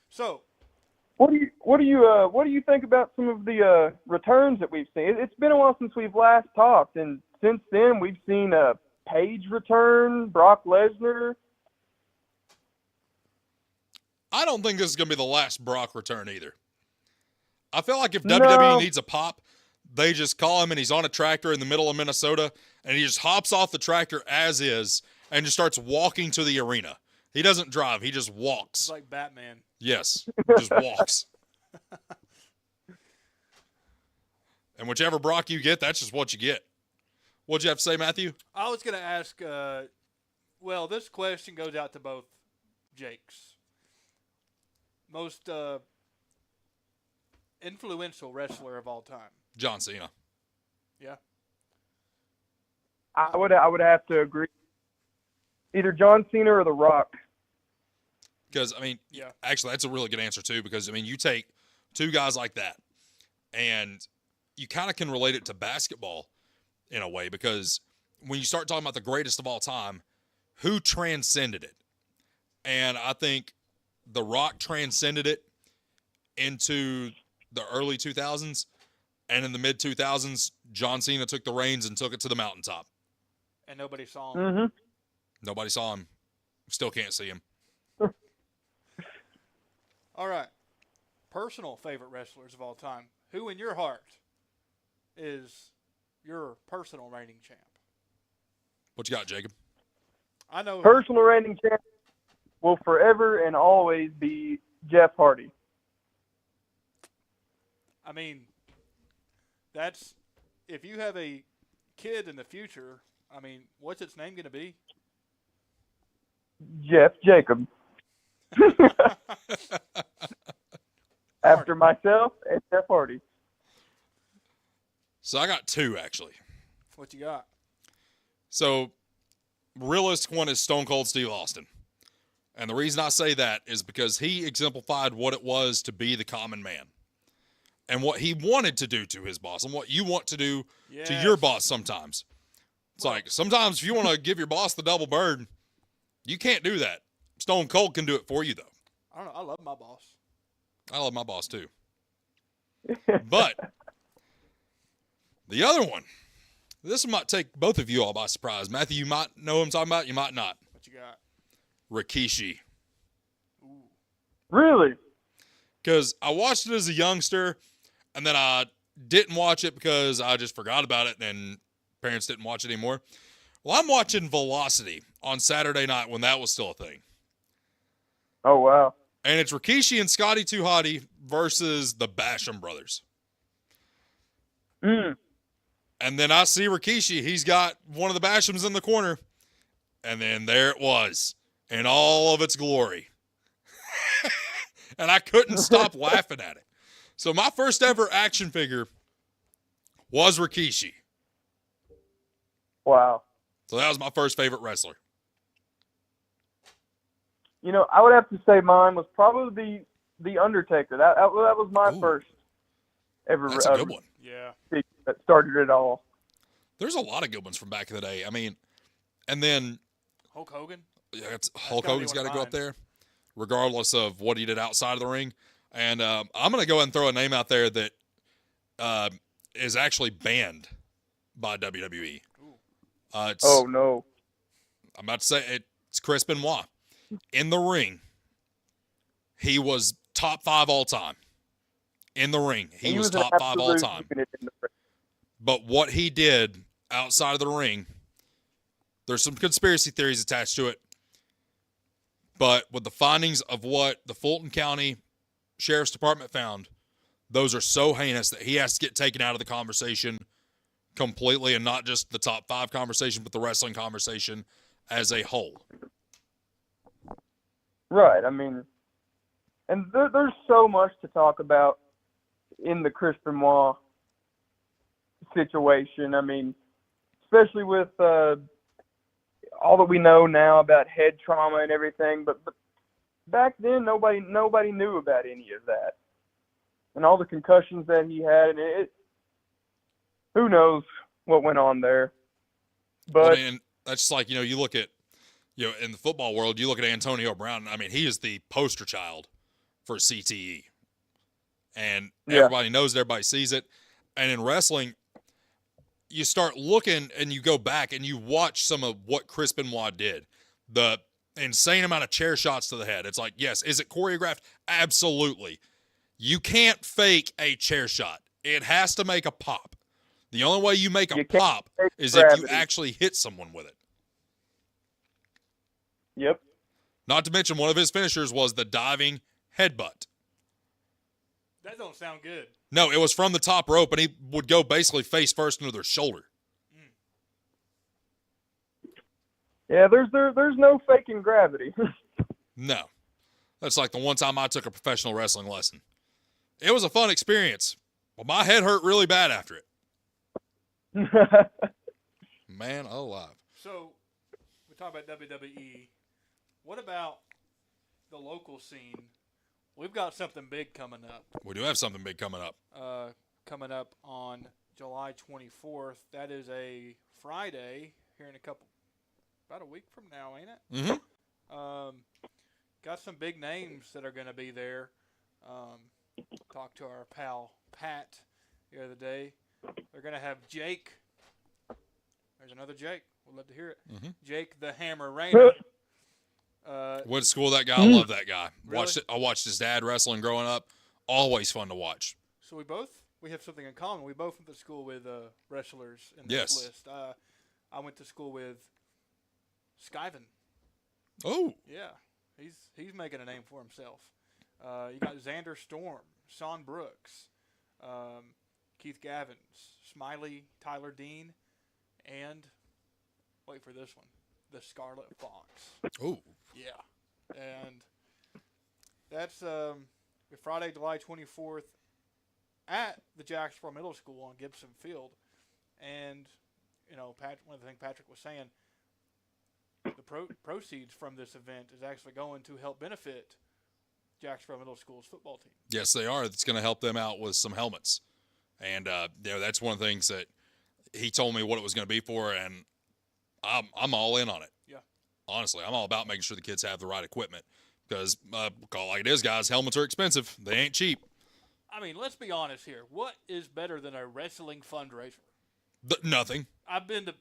Speaker 4: So,
Speaker 18: what do you think about some of the returns that we've seen? It's been a while since we've last talked, and since then we've seen Paige return, Brock Lesnar.
Speaker 3: I don't think this is going to be the last Brock return either. I feel like if WWE needs a pop, they just call him and he's on a tractor in the middle of Minnesota and he just hops off the tractor as is and just starts walking to the arena. He doesn't drive. He just walks.
Speaker 4: It's like Batman.
Speaker 3: Yes, just walks. And whichever Brock you get, that's just what you get. What'd you have to say, Matthew?
Speaker 4: I was going to ask, this question goes out to both Jakes. Most influential wrestler of all time.
Speaker 3: John Cena.
Speaker 4: Yeah.
Speaker 18: I would have to agree. Either John Cena or The Rock.
Speaker 3: Because, actually, that's a really good answer, too, because, you take two guys like that, and you kind of can relate it to basketball in a way, because when you start talking about the greatest of all time, who transcended it? And I think The Rock transcended it into the early 2000s, and in the mid-2000s, John Cena took the reins and took it to the mountaintop.
Speaker 4: And nobody saw him.
Speaker 18: Mm-hmm.
Speaker 3: Nobody saw him. Still can't see him.
Speaker 4: All right. Personal favorite wrestlers of all time. Who in your heart is your personal reigning champ?
Speaker 3: What you got, Jacob?
Speaker 4: I know.
Speaker 18: Personal reigning champ will forever and always be Jeff Hardy.
Speaker 4: that's if you have a kid in the future. I mean, what's its name going to be?
Speaker 18: Jeff Jacob. After myself and Jeff Hardy.
Speaker 3: So I got two, actually.
Speaker 4: What you got?
Speaker 3: So, realistic one is Stone Cold Steve Austin. And the reason I say that is because he exemplified what it was to be the common man. And what he wanted to do to his boss and what you want to do to your boss sometimes. It's like, sometimes if you want to give your boss the double bird, you can't do that. Stone Cold can do it for you, though.
Speaker 4: I don't know. I love my boss.
Speaker 3: I love my boss, too. But the other one, this might take both of you all by surprise. Matthew, you might know who I'm talking about. You might not.
Speaker 4: What you got?
Speaker 3: Rikishi.
Speaker 18: Really?
Speaker 3: Because I watched it as a youngster, and then I didn't watch it because I just forgot about it, and parents didn't watch it anymore. Well, I'm watching Velocity on Saturday night when that was still a thing.
Speaker 18: Oh, wow.
Speaker 3: And it's Rikishi and Scotty 2 Hotty versus the Basham brothers.
Speaker 18: Mm.
Speaker 3: And then I see Rikishi. He's got one of the Bashams in the corner. And then there it was in all of its glory. And I couldn't stop laughing at it. So my first ever action figure was Rikishi.
Speaker 18: Wow.
Speaker 3: So that was my first favorite wrestler.
Speaker 18: You know, I would have to say mine was probably the Undertaker. That was my first ever.
Speaker 3: That's a good one.
Speaker 4: Yeah.
Speaker 18: That started it all.
Speaker 3: There's a lot of good ones from back in the day. I mean, and then
Speaker 4: Hulk Hogan.
Speaker 3: Yeah, Hulk Hogan's got to go up there, regardless of what he did outside of the ring. And I'm going to go ahead and throw a name out there that is actually banned by WWE.
Speaker 18: Oh, no.
Speaker 3: I'm about to say it's Chris Benoit. In the ring, he was top 5 all time. In the ring, he was top 5 all time. But what he did outside of the ring, there's some conspiracy theories attached to it. But with the findings of what the Fulton County Sheriff's Department found, those are so heinous that he has to get taken out of the conversation completely, and not just the top 5 conversation, but the wrestling conversation as a whole.
Speaker 18: Right. I mean, and there's so much to talk about in the Chris Benoit situation. I mean, especially with all that we know now about head trauma and everything, but back then nobody knew about any of that, and all the concussions that he had, and who knows what went on there. But
Speaker 3: and that's just like, you look at, in the football world, you look at Antonio Brown. I mean, he is the poster child for CTE, and everybody knows it, everybody sees it. And in wrestling, you start looking and you go back and you watch some of what Chris Benoit did. The insane amount of chair shots to the head. It's like, yes, is it choreographed? Absolutely. You can't fake a chair shot. It has to make a pop. The only way you make a pop is if you actually hit someone with it.
Speaker 18: Yep.
Speaker 3: Not to mention, one of his finishers was the diving headbutt.
Speaker 4: That don't sound good.
Speaker 3: No, it was from the top rope, and he would go basically face first into their shoulder.
Speaker 18: Yeah, there's no faking gravity.
Speaker 3: No. That's like the one time I took a professional wrestling lesson. It was a fun experience, but my head hurt really bad after it. Man alive.
Speaker 4: So, we talk about WWE. What about the local scene? We've got something big coming up.
Speaker 3: We do have something big coming up.
Speaker 4: Coming up on July 24th. That is a Friday here in about a week from now, ain't it?
Speaker 3: Mm-hmm.
Speaker 4: Got some big names that are going to be there. Talked to our pal Pat the other day. They're going to have Jake. There's another Jake. We'd love to hear it.
Speaker 3: Mm-hmm.
Speaker 4: Jake the Hammer Rainer.
Speaker 3: Went to school with that guy. I love that guy.
Speaker 4: Really?
Speaker 3: I watched his dad wrestling growing up. Always fun to watch.
Speaker 4: So we have something in common. We both went to school with wrestlers in this list. I went to school with Skyven.
Speaker 3: Oh.
Speaker 4: Yeah. He's making a name for himself. You got Xander Storm, Sean Brooks, Keith Gavins, Smiley, Tyler Dean, and wait for this one, the Scarlet Fox.
Speaker 3: Oh.
Speaker 4: Yeah. And that's Friday, July 24th at the Jacksboro Middle School on Gibson Field. And, one of the things Patrick was saying, the proceeds from this event is actually going to help benefit Jacksboro Middle School's football team.
Speaker 3: Yes, they are. It's going to help them out with some helmets. And that's one of the things that he told me what it was going to be for, and I'm all in on it.
Speaker 4: Yeah.
Speaker 3: Honestly, I'm all about making sure the kids have the right equipment because, call it like it is, guys, helmets are expensive. They ain't cheap.
Speaker 4: I mean, let's be honest here. What is better than a wrestling fundraiser?
Speaker 3: Nothing.
Speaker 4: I've been to,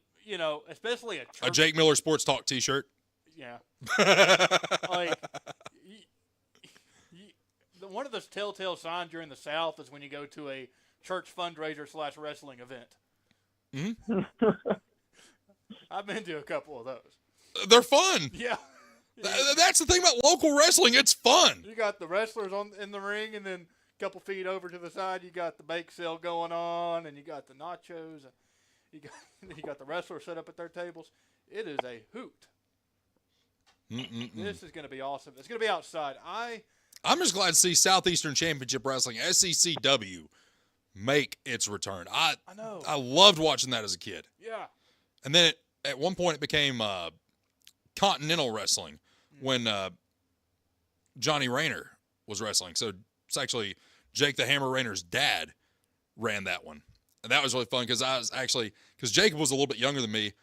Speaker 4: especially
Speaker 3: A Jake Miller Sports Talk T-shirt.
Speaker 4: Yeah. Like, one of the telltale signs you're in the South is when you go to a church fundraiser / wrestling event.
Speaker 3: Mm-hmm.
Speaker 4: I've been to a couple of those.
Speaker 3: They're fun.
Speaker 4: Yeah.
Speaker 3: That's the thing about local wrestling. It's fun.
Speaker 4: You got the wrestlers in the ring, and then a couple feet over to the side, you got the bake sale going on, and you got the nachos, and you got the wrestlers set up at their tables. It is a hoot. This is going to be awesome. It's going to be outside.
Speaker 3: I'm just glad to see Southeastern Championship Wrestling, SECW, make its return. I
Speaker 4: know.
Speaker 3: I loved watching that as a kid.
Speaker 4: Yeah.
Speaker 3: And then at one point it became Continental Wrestling when Johnny Rayner was wrestling. So it's actually Jake the Hammer Rayner's dad ran that one. And that was really fun because Jacob was a little bit younger than me,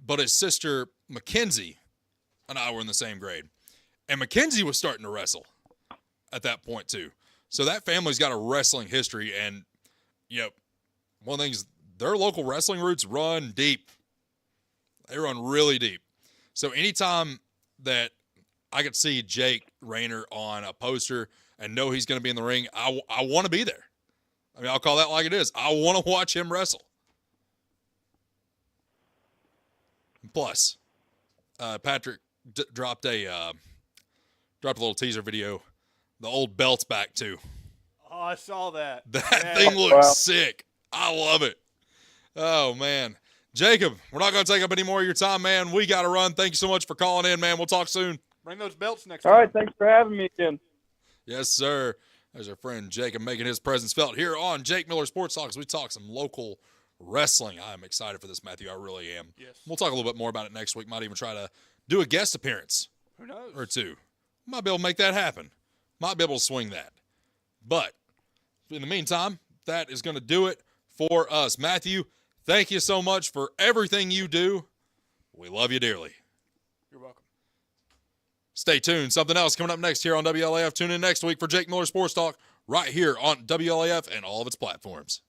Speaker 3: but his sister Mackenzie and I were in the same grade. And Mackenzie was starting to wrestle at that point too. So that family's got a wrestling history, and one of the things, their local wrestling roots run deep. They run really deep. So anytime that I could see Jake Rayner on a poster and know he's going to be in the ring, I want to be there. I mean, I'll call that like it is. I want to watch him wrestle. Plus, Patrick dropped a little teaser video. The old belt's back too.
Speaker 4: Oh, I saw that.
Speaker 3: That thing looks sick. I love it. Oh, man. Jacob, we're not going to take up any more of your time, man. We got to run. Thank you so much for calling in, man. We'll talk soon.
Speaker 4: Bring those belts next
Speaker 18: time.
Speaker 4: time.
Speaker 18: All right, thanks for having me again.
Speaker 3: Yes, sir. There's our friend Jacob making his presence felt here on Jake Miller Sports Talks. We talk some local wrestling. I'm excited for this, Matthew. I really am.
Speaker 4: Yes.
Speaker 3: We'll talk a little bit more about it next week. Might even try to do a guest appearance.
Speaker 4: Who knows?
Speaker 3: Or two. Might be able to make that happen. Might be able to swing that. But in the meantime, that is going to do it for us. Matthew, thank you so much for everything you do. We love you dearly.
Speaker 4: You're welcome.
Speaker 3: Stay tuned. Something else coming up next here on WLAF. Tune in next week for Jake Miller Sports Talk right here on WLAF and all of its platforms.